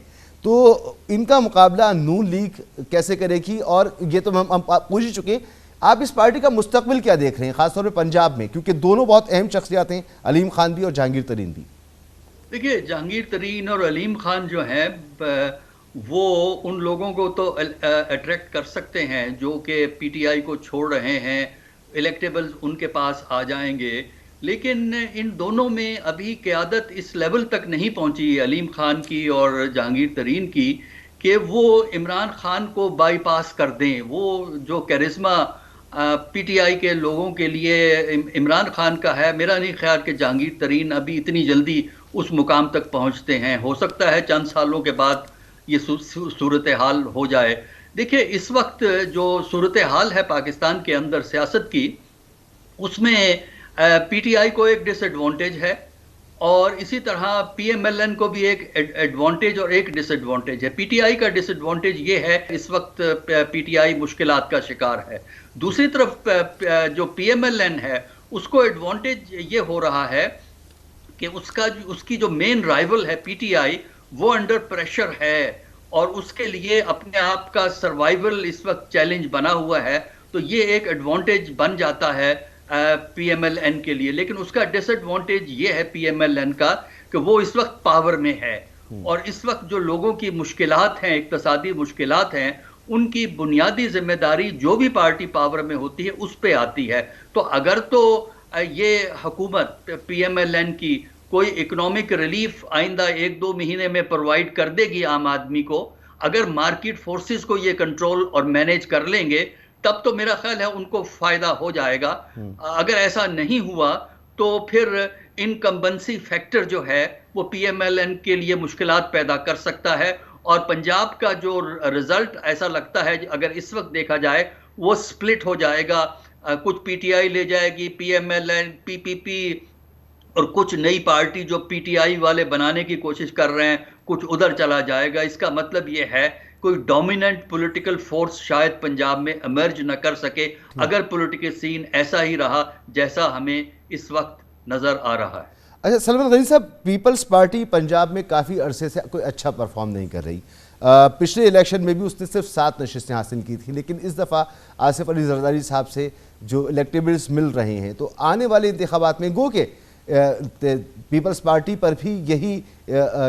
تو ان کا مقابلہ نون لیگ کیسے کرے گی؟ اور یہ تو ہم پوچھ ہی چکے ہیں، آپ اس پارٹی کا مستقبل کیا دیکھ رہے ہیں خاص طور پہ پنجاب میں، کیونکہ دونوں بہت اہم شخصیات ہیں، علیم خان بھی اور جہانگیر ترین بھی؟ دیکھیے جہانگیر ترین اور علیم خان جو ہیں وہ ان لوگوں کو تو اٹریکٹ کر سکتے ہیں جو کہ پی ٹی آئی کو چھوڑ رہے ہیں، الیکٹیبلز ان کے پاس آ جائیں گے، لیکن ان دونوں میں ابھی قیادت اس لیول تک نہیں پہنچی علیم خان کی اور جہانگیر ترین کی کہ وہ عمران خان کو بائی پاس کر دیں۔ وہ جو کیرزما پی ٹی آئی کے لوگوں کے لیے عمران خان کا ہے، میرا نہیں خیال کہ جہانگیر ترین ابھی اتنی جلدی اس مقام تک پہنچتے ہیں۔ ہو سکتا ہے چند سالوں کے بعد یہ صورتحال ہو جائے۔ دیکھیں اس وقت جو صورتحال ہے پاکستان کے اندر سیاست کی، اس میں پی ٹی آئی کو ایک ڈس ایڈوانٹیج ہے، اور اسی طرح پی ایم ایل این کو بھی ایک ایڈوانٹیج اور ایک ڈس ایڈوانٹیج ہے۔ پی ٹی آئی کا ڈس ایڈوانٹیج یہ ہے اس وقت پی ٹی آئی مشکلات کا شکار ہے، دوسری طرف جو پی ایم ایل این ہے اس کو ایڈوانٹیج یہ ہو رہا ہے کہ اس کی جو مین رائیول ہے پی ٹی آئی وہ انڈر پریشر ہے، اور اس کے لیے اپنے آپ کا سروائیول اس وقت چیلنج بنا ہوا ہے، تو یہ ایک ایڈوانٹیج بن جاتا ہے پی ایم ایل این کے لیے۔ لیکن اس کا ڈس ایڈوانٹیج یہ ہے پی ایم ایل این کا کہ وہ اس وقت پاور میں ہے، اور اس وقت جو لوگوں کی مشکلات ہیں، اقتصادی مشکلات ہیں، ان کی بنیادی ذمہ داری جو بھی پارٹی پاور میں ہوتی ہے اس پہ آتی ہے۔ تو اگر تو یہ حکومت پی ایم ایل این کی کوئی اکنامک ریلیف آئندہ 1-2 مہینے میں پرووائڈ کر دے گی عام آدمی کو، اگر مارکیٹ فورسز کو یہ کنٹرول اور مینیج کر لیں گے تب تو میرا خیال ہے ان کو فائدہ ہو جائے گا۔ اگر ایسا نہیں ہوا تو پھر انکمبنسی فیکٹر جو ہے وہ پی ایم ایل این کے لیے مشکلات پیدا کر سکتا ہے، اور پنجاب کا جو رزلٹ ایسا لگتا ہے اگر اس وقت دیکھا جائے وہ سپلٹ ہو جائے گا، کچھ پی ٹی آئی لے جائے گی، پی ایم ایل این، پی پی پی، اور کچھ نئی پارٹی جو پی ٹی آئی والے بنانے کی کوشش کر رہے ہیں کچھ ادھر چلا جائے گا۔ اس کا مطلب یہ ہے کوئی ڈومیننٹ پولیٹیکل فورس شاید پنجاب میں ایمرج نہ کر سکے اگر پولیٹیکل سین ایسا ہی رہا جیسا ہمیں اس وقت نظر آ رہا ہے۔ اچھا سلمان غنی صاحب، پیپلز پارٹی پنجاب میں کافی عرصے سے کوئی اچھا پرفارم نہیں کر رہی، پچھلے الیکشن میں بھی اس نے صرف 7 نشستیں حاصل کی تھی، لیکن اس دفعہ آصف علی زرداری صاحب سے جو الیکٹیبلز مل رہے ہیں، تو آنے والے انتخابات میں گو کہ پیپلز پارٹی پر بھی یہی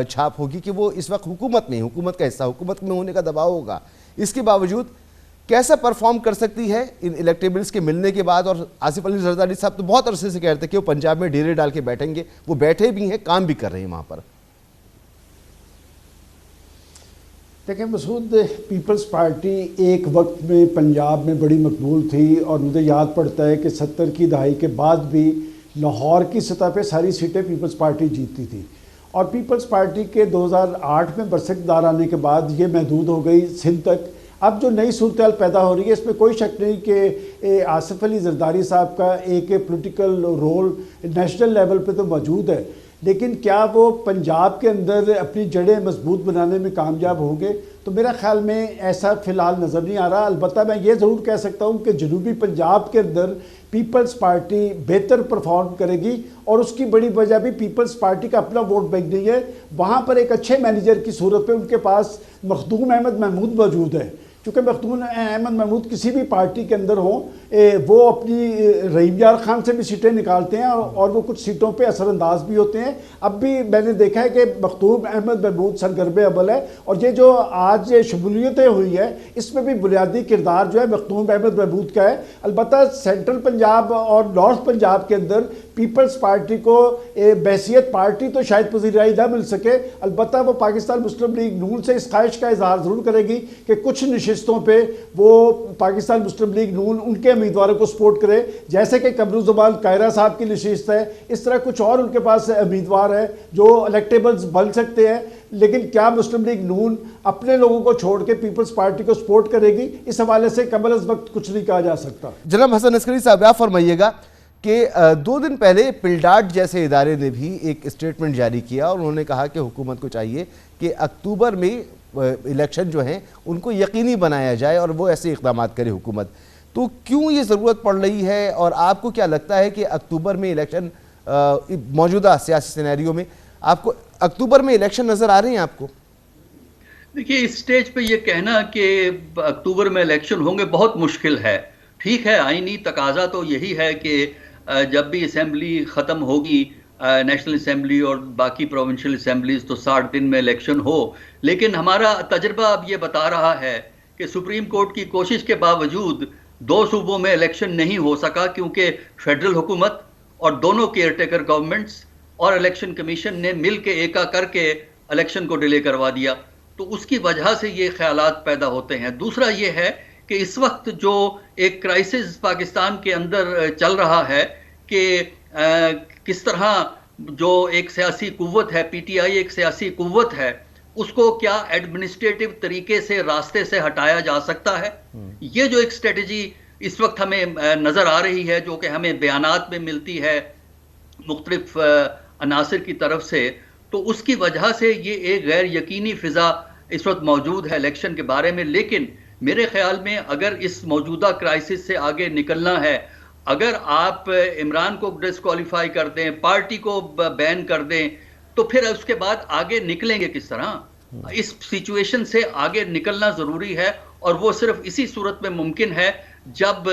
چھاپ ہوگی کہ وہ اس وقت حکومت کا حصہ، حکومت میں ہونے کا دباؤ ہوگا، اس کے باوجود کیسا پرفارم کر سکتی ہے ان الیکٹیبلز کے ملنے کے بعد؟ اور آصف علی زرداری صاحب تو بہت عرصے سے کہہ رہے تھے کہ وہ پنجاب میں ڈیرے ڈال کے بیٹھیں گے، وہ بیٹھے بھی ہیں، کام بھی کر رہے ہیں وہاں پر۔ دیکھیں مسعود، پیپلز پارٹی ایک وقت میں پنجاب میں بڑی مقبول تھی، اور مجھے یاد پڑتا ہے کہ 70 کی دہائی کے بعد بھی لاہور کی سطح پہ ساری سیٹیں پیپلز پارٹی جیتتی تھی، اور پیپلز پارٹی کے 2008 میں برسکدار آنے کے بعد یہ محدود ہو گئی سندھ تک۔ اب جو نئی صورتحال پیدا ہو رہی ہے اس میں کوئی شک نہیں کہ آصف علی زرداری صاحب کا ایک پولیٹیکل رول نیشنل لیول پہ تو موجود ہے، لیکن کیا وہ پنجاب کے اندر اپنی جڑیں مضبوط بنانے میں کامیاب ہوں گے؟ تو میرا خیال میں ایسا فی الحال نظر نہیں آ رہا۔ البتہ میں یہ ضرور کہہ سکتا ہوں کہ جنوبی پنجاب کے اندر پیپلز پارٹی بہتر پرفارم کرے گی، اور اس کی بڑی وجہ بھی پیپلز پارٹی کا اپنا ووٹ بینک نہیں ہے، وہاں پر ایک اچھے مینیجر کی صورت پہ ان کے پاس مخدوم احمد محمود موجود ہے۔ چونکہ مخدوم احمد محمود کسی بھی پارٹی کے اندر ہوں، وہ اپنی رحیم یار خان سے بھی سیٹیں نکالتے ہیں، اور وہ کچھ سیٹوں پہ اثر انداز بھی ہوتے ہیں۔ اب بھی میں نے دیکھا ہے کہ مخدوم احمد محمود سرگرم اول ہے، اور یہ جو آج شمولیتیں ہوئی ہے اس میں بھی بنیادی کردار جو ہے مخدوم احمد محمود کا ہے۔ البتہ سینٹرل پنجاب اور نارتھ پنجاب کے اندر پیپلز پارٹی کو بحیثیت پارٹی تو شاید پذیرائی نہ مل سکے، البتہ وہ پاکستان مسلم لیگ نون سے اس خواہش کا اظہار ضرور کرے گی کہ کچھ نشستیں نشستوں پہ وہ پاکستان مسلم لیگ نون ان کے امیدواروں کو سپورٹ کرے، جیسے کہ قمرالزمان قاہرہ صاحب کی نشست ہے، اس طرح کچھ اور ان کے پاس امیدوار ہیں جو الیکٹیبلز بن سکتے ہیں، لیکن کیا مسلم لیگ نون اپنے لوگوں کو چھوڑ کے پیپلز پارٹی کو سپورٹ کرے گی؟ اس حوالے سے قبل از وقت کچھ نہیں کہا جا سکتا۔ جناب حسن عسکری صاحب، آپ فرمائیے گا کہ 2 دن پہلے پلڈاٹ جیسے ادارے نے بھی ایک اسٹیٹمنٹ جاری کیا اور انہوں نے کہا کہ حکومت کو چاہیے کہ اکتوبر میں الیکشن جو ہیں ان کو یقینی بنایا جائے اور وہ ایسے اقدامات کرے حکومت، تو کیوں یہ ضرورت پڑ رہی ہے اور آپ کو کیا لگتا ہے کہ اکتوبر میں الیکشن موجودہ سیاسی سینیریو میں آپ کو اکتوبر میں الیکشن نظر آ رہے ہیں آپ کو؟ دیکھیے اس سٹیج پہ یہ کہنا کہ اکتوبر میں الیکشن ہوں گے بہت مشکل ہے۔ ٹھیک ہے، آئینی تقاضا تو یہی ہے کہ جب بھی اسمبلی ختم ہوگی، نیشنل اسمبلی اور باقی پروونشل اسمبلیز، تو 60 دن میں الیکشن ہو، لیکن ہمارا تجربہ اب یہ بتا رہا ہے کہ سپریم کورٹ کی کوشش کے باوجود 2 صوبوں میں الیکشن نہیں ہو سکا، کیونکہ فیڈرل حکومت اور دونوں کیئر ٹیکر گورنمنٹس اور الیکشن کمیشن نے مل کے ایکا کر کے الیکشن کو ڈیلے کروا دیا، تو اس کی وجہ سے یہ خیالات پیدا ہوتے ہیں۔ دوسرا یہ ہے کہ اس وقت جو ایک کرائسس پاکستان کے اندر چل رہا ہے کہ کس طرح جو ایک سیاسی قوت ہے، پی ٹی آئی ایک سیاسی قوت ہے، اس کو کیا ایڈمنسٹریٹو طریقے سے راستے سے ہٹایا جا سکتا ہے، یہ جو ایک اسٹریٹجی اس وقت ہمیں نظر آ رہی ہے، جو کہ ہمیں بیانات میں ملتی ہے مختلف عناصر کی طرف سے، تو اس کی وجہ سے یہ ایک غیر یقینی فضا اس وقت موجود ہے الیکشن کے بارے میں۔ لیکن میرے خیال میں اگر اس موجودہ کرائسس سے آگے نکلنا ہے، اگر آپ عمران کو ڈسکوالیفائی کر دیں، پارٹی کو بین کر دیں، تو پھر اس کے بعد آگے نکلیں گے کس طرح؟ اس سچویشن سے آگے نکلنا ضروری ہے، اور وہ صرف اسی صورت میں ممکن ہے جب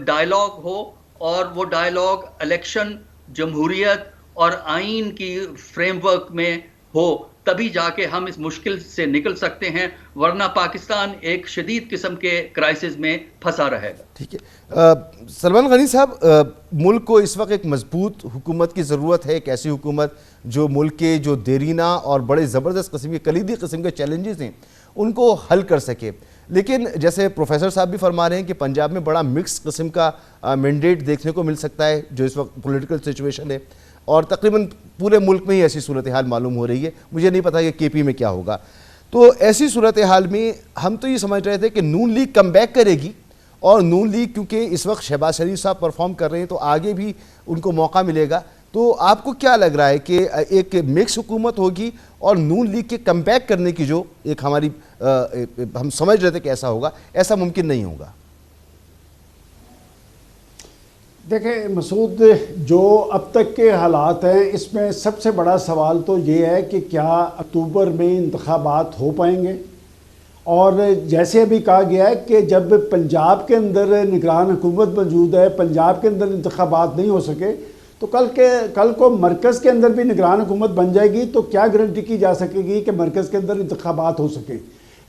ڈائیلاگ ہو، اور وہ ڈائیلاگ الیکشن، جمہوریت اور آئین کی فریم ورک میں ہو، تبھی جا کے ہم اس مشکل سے نکل سکتے ہیں، ورنہ پاکستان ایک شدید قسم کے کرائسس میں پھنسا رہے گا۔ ٹھیک ہے، سلمان غنی صاحب، ملک کو اس وقت ایک مضبوط حکومت کی ضرورت ہے، ایک ایسی حکومت جو ملک کے جو دیرینہ اور بڑے زبردست قسم کے کلیدی قسم کے چیلنجز ہیں ان کو حل کر سکے، لیکن جیسے پروفیسر صاحب بھی فرما رہے ہیں کہ پنجاب میں بڑا مکس قسم کا مینڈیٹ دیکھنے کو مل سکتا ہے جو اس وقت پولیٹیکل سچویشن ہے، اور تقریباً پورے ملک میں ہی ایسی صورتحال معلوم ہو رہی ہے، مجھے نہیں پتا کہ کے پی میں کیا ہوگا۔ تو ایسی صورتحال میں ہم تو یہ سمجھ رہے تھے کہ نون لیگ کم بیک کرے گی، اور نون لیگ کیونکہ اس وقت شہباز شریف صاحب پرفارم کر رہے ہیں تو آگے بھی ان کو موقع ملے گا، تو آپ کو کیا لگ رہا ہے کہ ایک مکس حکومت ہوگی اور نون لیگ کے کم بیک کرنے کی جو ایک ہماری ہم سمجھ رہے تھے کہ ایسا ہوگا، ایسا ممکن نہیں ہوگا؟ دیکھیں مسعود، جو اب تک کے حالات ہیں اس میں سب سے بڑا سوال تو یہ ہے کہ کیا اکتوبر میں انتخابات ہو پائیں گے، اور جیسے ابھی کہا گیا ہے کہ جب پنجاب کے اندر نگران حکومت موجود ہے، پنجاب کے اندر انتخابات نہیں ہو سکے، تو کل کو مرکز کے اندر بھی نگران حکومت بن جائے گی، تو کیا گارنٹی کی جا سکے گی کہ مرکز کے اندر انتخابات ہو سکیں؟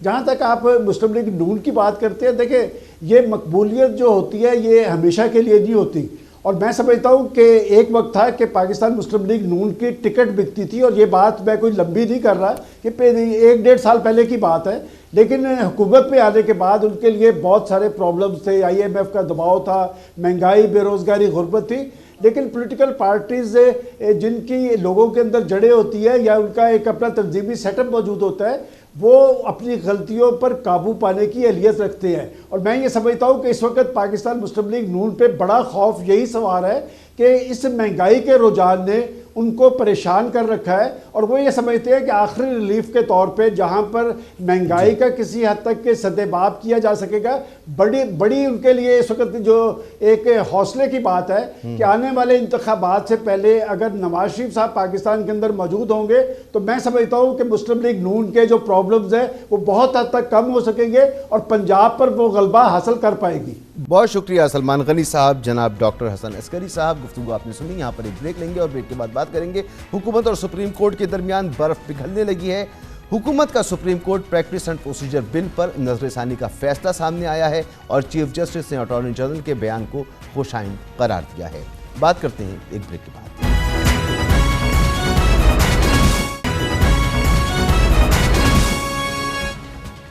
جہاں تک آپ مسلم لیگ نون کی بات کرتے ہیں، دیکھیں یہ مقبولیت جو ہوتی ہے یہ ہمیشہ کے لیے نہیں ہوتی، اور میں سمجھتا ہوں کہ ایک وقت تھا کہ پاکستان مسلم لیگ نون کی ٹکٹ بکتی تھی، اور یہ بات میں کوئی لمبی نہیں کر رہا کہ 1-1.5 سال پہلے کی بات ہے، لیکن حکومت پہ آنے کے بعد ان کے لیے بہت سارے پرابلمز تھے، IMF کا دباؤ تھا، مہنگائی، بے روزگاری، غربت تھی، لیکن پولیٹیکل پارٹیز جن کی لوگوں کے اندر جڑیں ہوتی ہے یا ان کا ایک اپنا تنظیمی سیٹ اپ موجود ہوتا ہے، وہ اپنی غلطیوں پر قابو پانے کی اہلیت رکھتے ہیں، اور میں یہ سمجھتا ہوں کہ اس وقت پاکستان مسلم لیگ نون پہ بڑا خوف یہی سوار ہے کہ اس مہنگائی کے رجحان نے ان کو پریشان کر رکھا ہے، اور وہ یہ سمجھتے ہیں کہ آخری ریلیف کے طور پہ جہاں پر مہنگائی کا کسی حد تک کے سدباب کیا جا سکے گا، بڑی ان کے لیے اس وقت جو ایک حوصلے کی بات ہے کہ آنے والے انتخابات سے پہلے اگر نواز شریف صاحب پاکستان کے اندر موجود ہوں گے تو میں سمجھتا ہوں کہ مسلم لیگ نون کے جو پرابلمز ہیں وہ بہت حد تک کم ہو سکیں گے اور پنجاب پر وہ غلبہ حاصل کر پائے گی۔ بہت شکریہ سلمان غنی صاحب، جناب ڈاکٹر حسن عسکری صاحب، گفتگو آپ نے سنی، یہاں پر ایک بریک لیں گے اور بریک کے بعد بات کریں گے۔ حکومت اور سپریم کورٹ کے درمیان برف پگھلنے لگی ہے، حکومت کا supreme court practice and procedure bill پر نظر ثانی کا فیصلہ سامنے آیا ہے اور چیف جسٹس نے اٹارنی جنرل کے بیان کو خوش آئند قرار دیا ہے۔ بات کرتے ہیں ایک بریک کے بعد۔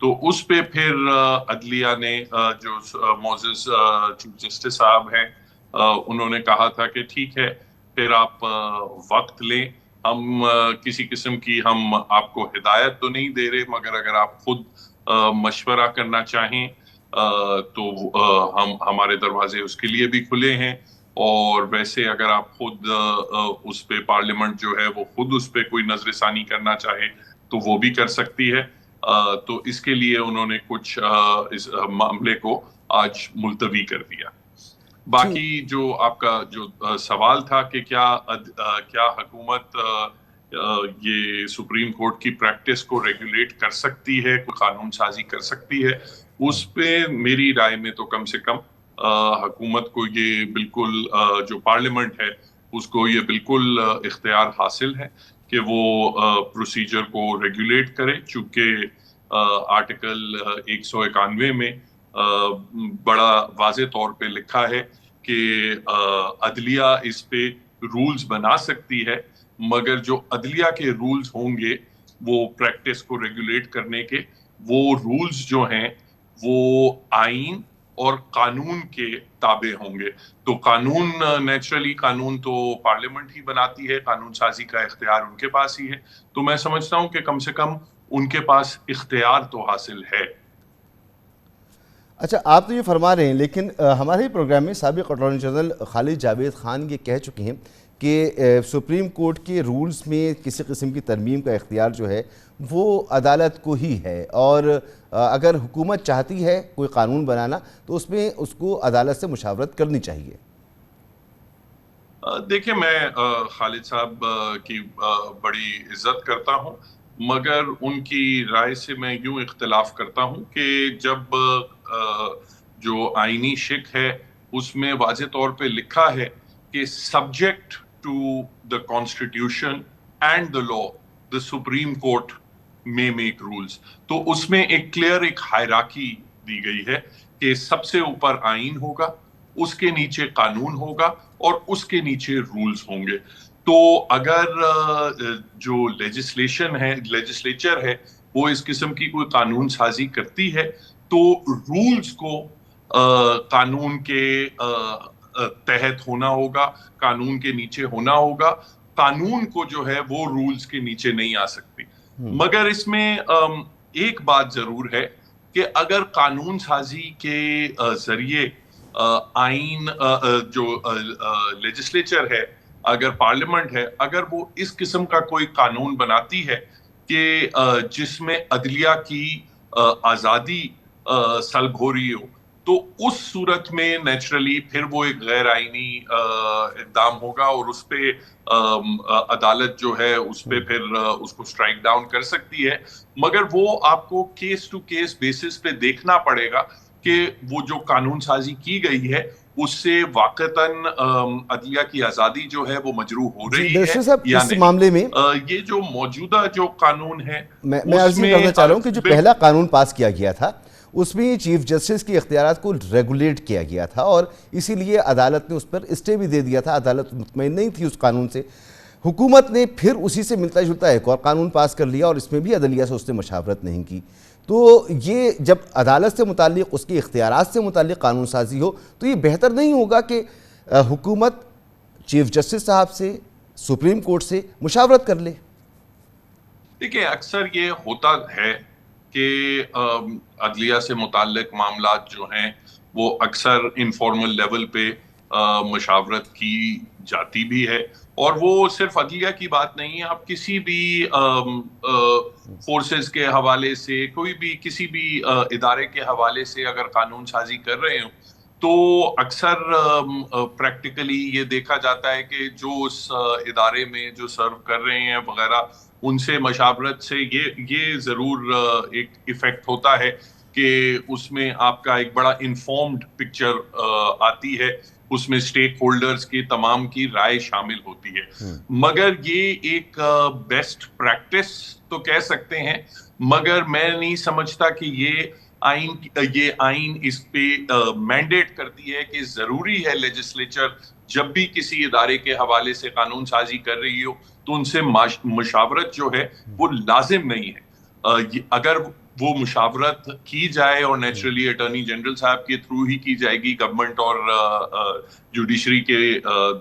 تو اس پہ پھر عدلیہ نے جو معزز چیف جسٹس صاحب ہیں انہوں نے کہا تھا کہ ٹھیک ہے پھر آپ وقت لیں، ہم کسی قسم کی ہم آپ کو ہدایت تو نہیں دے رہے، مگر اگر آپ خود مشورہ کرنا چاہیں تو ہمارے دروازے اس کے لیے بھی کھلے ہیں، اور ویسے اگر آپ خود اس پہ پارلیمنٹ جو ہے وہ خود اس پہ کوئی نظر ثانی کرنا چاہے تو وہ بھی کر سکتی ہے۔ تو اس کے لیے انہوں نے کچھ اس معاملے کو آج ملتوی کر دیا۔ باقی جو آپ کا جو سوال تھا کہ کیا حکومت یہ سپریم کورٹ کی پریکٹس کو ریگولیٹ کر سکتی ہے، کوئی قانون سازی کر سکتی ہے، اس پہ میری رائے میں تو کم سے کم حکومت کو یہ بالکل جو پارلیمنٹ ہے اس کو یہ بالکل اختیار حاصل ہے کہ وہ پروسیجر کو ریگولیٹ کرے، چونکہ آرٹیکل 191 میں بڑا واضح طور پہ لکھا ہے کہ عدلیہ اس پہ رولز بنا سکتی ہے، مگر جو عدلیہ کے رولز ہوں گے وہ پریکٹس کو ریگولیٹ کرنے کے، وہ رولز جو ہیں وہ آئین اور قانون کے تابع ہوں گے۔ تو قانون نیچرلی قانون تو پارلیمنٹ ہی بناتی ہے، قانون سازی کا اختیار ان کے پاس ہی ہے، تو میں سمجھتا ہوں کہ کم سے کم ان کے پاس اختیار تو حاصل ہے۔ اچھا، آپ تو یہ فرما رہے ہیں، لیکن ہمارے پروگرام میں سابق اٹارنی جنرل خالد جاوید خان یہ کہہ چکے ہیں کہ سپریم کورٹ کے رولز میں کسی قسم کی ترمیم کا اختیار جو ہے وہ عدالت کو ہی ہے، اور اگر حکومت چاہتی ہے کوئی قانون بنانا تو اس میں اس کو عدالت سے مشاورت کرنی چاہیے۔ دیکھیں، میں خالد صاحب کی بڑی عزت کرتا ہوں، مگر ان کی رائے سے میں یوں اختلاف کرتا ہوں کہ جب جو آئینی شک ہے اس میں واضح طور پہ لکھا ہے کہ subject to the constitution and the law the supreme court may make rules, تو اس میں ایک کلیئر ایک ہائرارکی دی گئی ہے کہ سب سے اوپر آئین ہوگا، اس کے نیچے قانون ہوگا اور اس کے نیچے رولز ہوں گے۔ تو اگر جو لیجسلیچر ہے وہ اس قسم کی کوئی قانون سازی کرتی ہے تو رولز کو قانون کے تحت ہونا ہوگا، قانون کے نیچے ہونا ہوگا، قانون کو جو ہے وہ رولز کے نیچے نہیں آ سکتی۔ مگر اس میں ایک بات ضرور ہے کہ اگر قانون سازی کے ذریعے آئین جو لیجسلیچر ہے، اگر پارلیمنٹ ہے، اگر وہ اس قسم کا کوئی قانون بناتی ہے کہ جس میں عدلیہ کی آزادی سلب ہو رہی ہو، تو اس صورت میں نیچرلی پھر وہ ایک غیر آئینی اقدام ہوگا، اور اس پہ عدالت جو ہے اس پہ پھر اس کو سٹرائک ڈاؤن کر سکتی ہے۔ مگر وہ آپ کو کیس ٹو کیس بیسس پہ دیکھنا پڑے گا کہ وہ جو قانون سازی کی گئی ہے اس سے واقعتاً عدلیہ کی آزادی جو ہے وہ مجروح ہو رہی ہے یا اس نہیں۔ معاملے میں یہ جو موجودہ جو قانون ہے میں عرض کرنا چاہ رہا ہوں کہ جو پہلا قانون پاس کیا گیا تھا اس میں چیف جسٹس کی اختیارات کو ریگولیٹ کیا گیا تھا، اور اسی لیے عدالت نے اس پر اسٹے بھی دے دیا تھا، عدالت مطمئن نہیں تھی اس قانون سے۔ حکومت نے پھر اسی سے ملتا جلتا ایک اور قانون پاس کر لیا، اور اس میں بھی عدلیہ سے اس نے مشاورت نہیں کی۔ تو یہ جب عدالت سے متعلق، اس کی اختیارات سے متعلق قانون سازی ہو تو یہ بہتر نہیں ہوگا کہ حکومت چیف جسٹس صاحب سے، سپریم کورٹ سے مشاورت کر لے؟ دیکھیں، اکثر یہ ہوتا ہے کہ عدلیہ سے متعلق معاملات جو ہیں وہ اکثر انفارمل لیول پہ مشاورت کی جاتی بھی ہے، اور وہ صرف عدلیہ کی بات نہیں ہے، آپ کسی بھی فورسز کے حوالے سے، کوئی بھی کسی بھی ادارے کے حوالے سے اگر قانون سازی کر رہے ہوں تو اکثر پریکٹیکلی یہ دیکھا جاتا ہے کہ جو اس ادارے میں جو سرو کر رہے ہیں وغیرہ، ان سے مشاورت سے یہ ضرور ایک ایفیکٹ ہوتا ہے کہ اس میں آپ کا ایک بڑا انفارمڈ پکچر آتی ہے، اس میں سٹیک ہولڈرز کی تمام کی رائے شامل ہوتی ہے۔ مگر یہ ایک بیسٹ پریکٹس تو کہہ سکتے ہیں، مگر میں نہیں سمجھتا کہ یہ آئین اس پہ مینڈیٹ کرتی ہے کہ ضروری ہے لیجسلیچر جب بھی کسی ادارے کے حوالے سے قانون سازی کر رہی ہو تو ان سے مشاورت جو ہے وہ لازم نہیں ہے۔ اگر وہ مشاورت کی جائے اور نیچرلی اٹارنی جنرل صاحب کے تھرو ہی کی جائے گی. گورنمنٹ اور جوڈیشری کے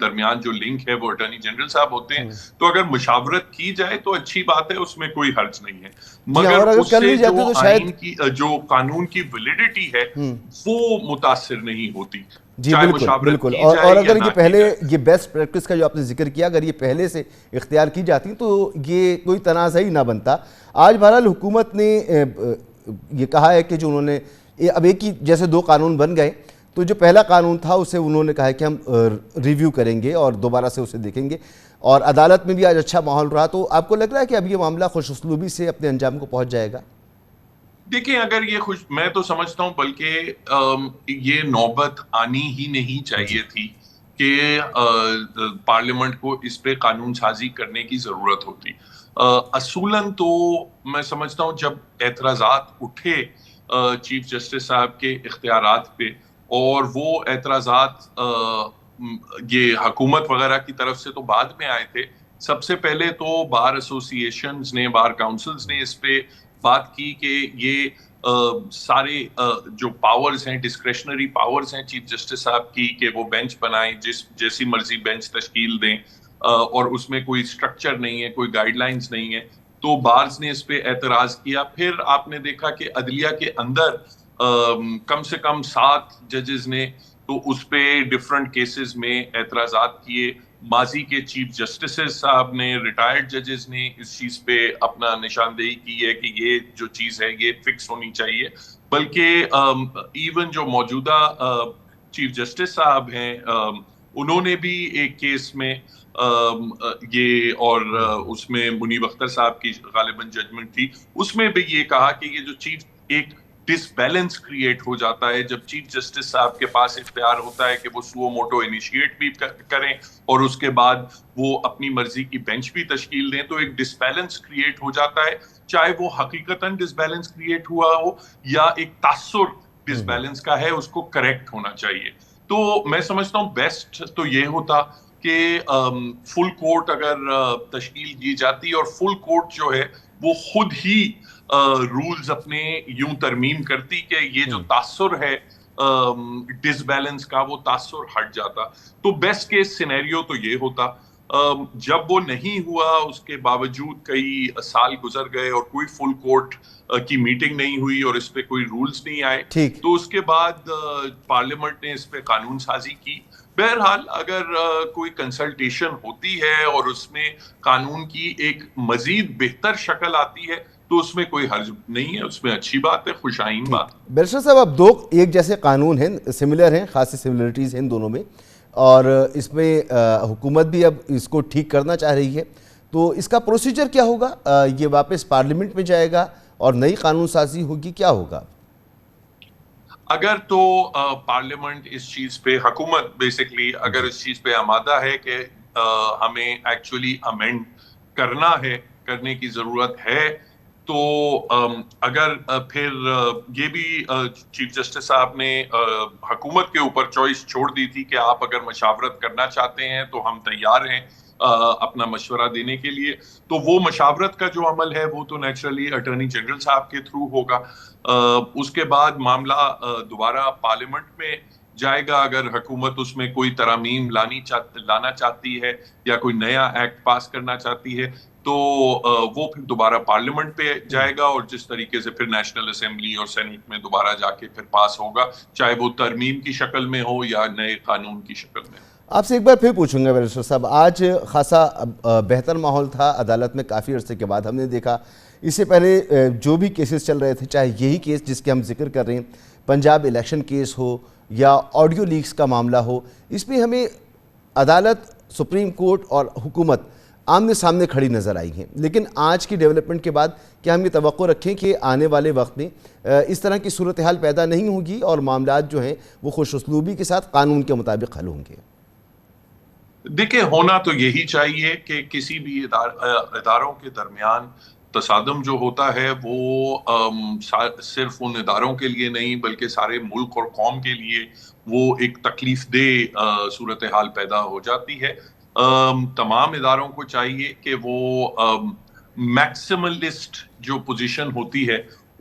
درمیان جو لنک ہے وہ اٹارنی جنرل صاحب ہوتے ہیں, تو اگر مشاورت کی جائے تو اچھی بات ہے, اس میں کوئی حرج نہیں ہے, مگر اس سے جو آئین کی جو قانون کی ویلیڈیٹی ہے وہ متاثر نہیں ہوتی. جی بالکل. اور اگر یہ پہلے یہ بیسٹ پریکٹس کا جو آپ نے ذکر کیا, اگر یہ پہلے سے اختیار کی جاتی تو یہ کوئی تنازع ہی نہ بنتا. آج بہرحال حکومت نے یہ کہا ہے کہ جو انہوں نے اب ایک ہی جیسے 2 قانون بن گئے, تو جو پہلا قانون تھا اسے انہوں نے کہا ہے کہ ہم ریویو کریں گے اور دوبارہ سے اسے دیکھیں گے, اور عدالت میں بھی آج اچھا ماحول رہا. تو آپ کو لگ رہا ہے کہ اب یہ معاملہ خوش اسلوبی سے اپنے انجام کو پہنچ جائے گا؟ دیکھیں, اگر یہ میں تو سمجھتا ہوں بلکہ یہ نوبت آنی ہی نہیں چاہیے تھی کہ پارلیمنٹ کو اس پہ قانون سازی کرنے کی ضرورت ہوتی. اصولاً تو میں سمجھتا ہوں جب اعتراضات اٹھے چیف جسٹس صاحب کے اختیارات پہ, اور وہ اعتراضات یہ حکومت وغیرہ کی طرف سے تو بعد میں آئے تھے, سب سے پہلے تو بار ایسوسیشنز نے, بار کاؤنسلز نے اس پہ بات کی کہ یہ سارے جو پاورز ہیں, ڈسکریشنری پاورز ہیں چیف جسٹس صاحب کی, کہ وہ بینچ بنائیں, جیسی مرضی بینچ تشکیل دیں, اور اس میں کوئی سٹرکچر نہیں ہے, کوئی گائیڈ لائنز نہیں ہے. تو بارز نے اس پہ اعتراض کیا. پھر آپ نے دیکھا کہ عدلیہ کے اندر کم سے کم 7 ججز نے تو اس پہ ڈفرنٹ کیسز میں اعتراضات کیے. ماضی کے چیف جسٹسز صاحب نے, ریٹائرڈ ججز نے اس چیز پہ اپنا نشاندہی کی ہے کہ یہ جو چیز ہے یہ فکس ہونی چاہیے. بلکہ ایون جو موجودہ چیف جسٹس صاحب ہیں انہوں نے بھی ایک کیس میں یہ, اور اس میں منیب اختر صاحب کی غالباً ججمنٹ تھی, اس میں بھی یہ کہا کہ یہ جو چیف ایک ڈس بیلنس کریٹ ہو جاتا ہے جب چیف جسٹس صاحب کے پاس اختیار ہوتا ہے کہ وہ سو موٹو انیشیٹ بھی کریں اور اس کے بعد وہ اپنی مرضی کی بینچ بھی تشکیل دیں, تو ایک ڈس بیلنس کریٹ ہو جاتا ہے, چاہے وہ حقیقتاً ڈس بیلنس کریٹ ہوا ہو یا ایک تاثر ڈس بیلنس کا ہے, اس کو کریکٹ ہونا چاہیے. تو میں سمجھتا ہوں بیسٹ تو یہ ہوتا کہ فل کورٹ اگر تشکیل کی جاتی, اور فل کورٹ جو ہے وہ خود ہی رولز اپنے یوں ترمیم کرتی کہ یہ جو تاثر ہے ڈس بیلنس کا وہ تاثر ہٹ جاتا. تو بیسٹ کیس سینیریو تو یہ ہوتا. جب وہ نہیں ہوا, اس کے باوجود کئی سال گزر گئے اور کوئی فل کورٹ کی میٹنگ نہیں ہوئی اور اس پہ کوئی رولز نہیں آئے, تو اس کے بعد پارلیمنٹ نے اس پہ قانون سازی کی. بہرحال اگر کوئی کنسلٹیشن ہوتی ہے اور اس میں قانون کی ایک مزید بہتر شکل آتی ہے تو اس میں کوئی حرج نہیں ہے, اس میں اچھی بات ہے, خوش آئین بات. بیرسٹر صاحب, اب 2 ایک جیسے قانون ہیں, سملر ہیں, خاصی سملرٹیز ہیں دونوں میں, اور اس میں حکومت بھی اب اس کو ٹھیک کرنا چاہ رہی ہے, تو اس کا پروسیجر کیا ہوگا؟ یہ واپس پارلیمنٹ میں جائے گا اور نئی قانون سازی ہوگی, کیا ہوگا؟ اگر تو پارلیمنٹ اس چیز پہ, حکومت بیسکلی اگر اس چیز پہ آمادہ ہے کہ ہمیں ایکچولی امینڈ کرنا ہے, کرنے کی ضرورت ہے, تو اگر پھر یہ بھی چیف جسٹس صاحب نے حکومت کے اوپر چوائس چھوڑ دی تھی کہ آپ اگر مشاورت کرنا چاہتے ہیں تو ہم تیار ہیں اپنا مشورہ دینے کے لیے, تو وہ مشاورت کا جو عمل ہے وہ تو نیچرلی اٹارنی جنرل صاحب کے تھرو ہوگا. اس کے بعد معاملہ دوبارہ پارلیمنٹ میں جائے گا. اگر حکومت اس میں کوئی ترامیم لانا چاہتی ہے یا کوئی نیا ایکٹ پاس کرنا چاہتی ہے تو وہ پھر دوبارہ پارلیمنٹ پہ جائے گا, اور جس طریقے سے پھر نیشنل اسمبلی اور سینیٹ میں دوبارہ جا کے پھر پاس ہوگا, چاہے وہ ترمیم کی شکل میں ہو یا نئے قانون کی شکل میں. آپ سے ایک بار پھر پوچھوں گا بیرسٹر صاحب, آج خاصا بہتر ماحول تھا عدالت میں, کافی عرصے کے بعد ہم نے دیکھا. اس سے پہلے جو بھی کیسز چل رہے تھے, چاہے یہی کیس جس کے ہم ذکر کر رہے ہیں, پنجاب الیکشن کیس ہو یا آڈیو لیکس کا معاملہ ہو, اس میں ہمیں عدالت, سپریم کورٹ اور حکومت آمنے سامنے کھڑی نظر آئی ہیں. لیکن آج کی ڈیولپمنٹ کے بعد کیا ہم یہ توقع رکھیں کہ آنے والے وقت میں اس طرح کی صورتحال پیدا نہیں ہوگی اور معاملات جو ہیں وہ خوش اسلوبی کے ساتھ قانون کے مطابق حل ہوں گے؟ دیکھیں, ہونا تو یہی چاہیے کہ کسی بھی اداروں کے درمیان تصادم جو ہوتا ہے وہ صرف ان اداروں کے لیے نہیں بلکہ سارے ملک اور قوم کے لیے وہ ایک تکلیف دہ صورتحال پیدا ہو جاتی ہے. تمام اداروں کو چاہیے کہ وہ میکسیملسٹ جو پوزیشن ہوتی ہے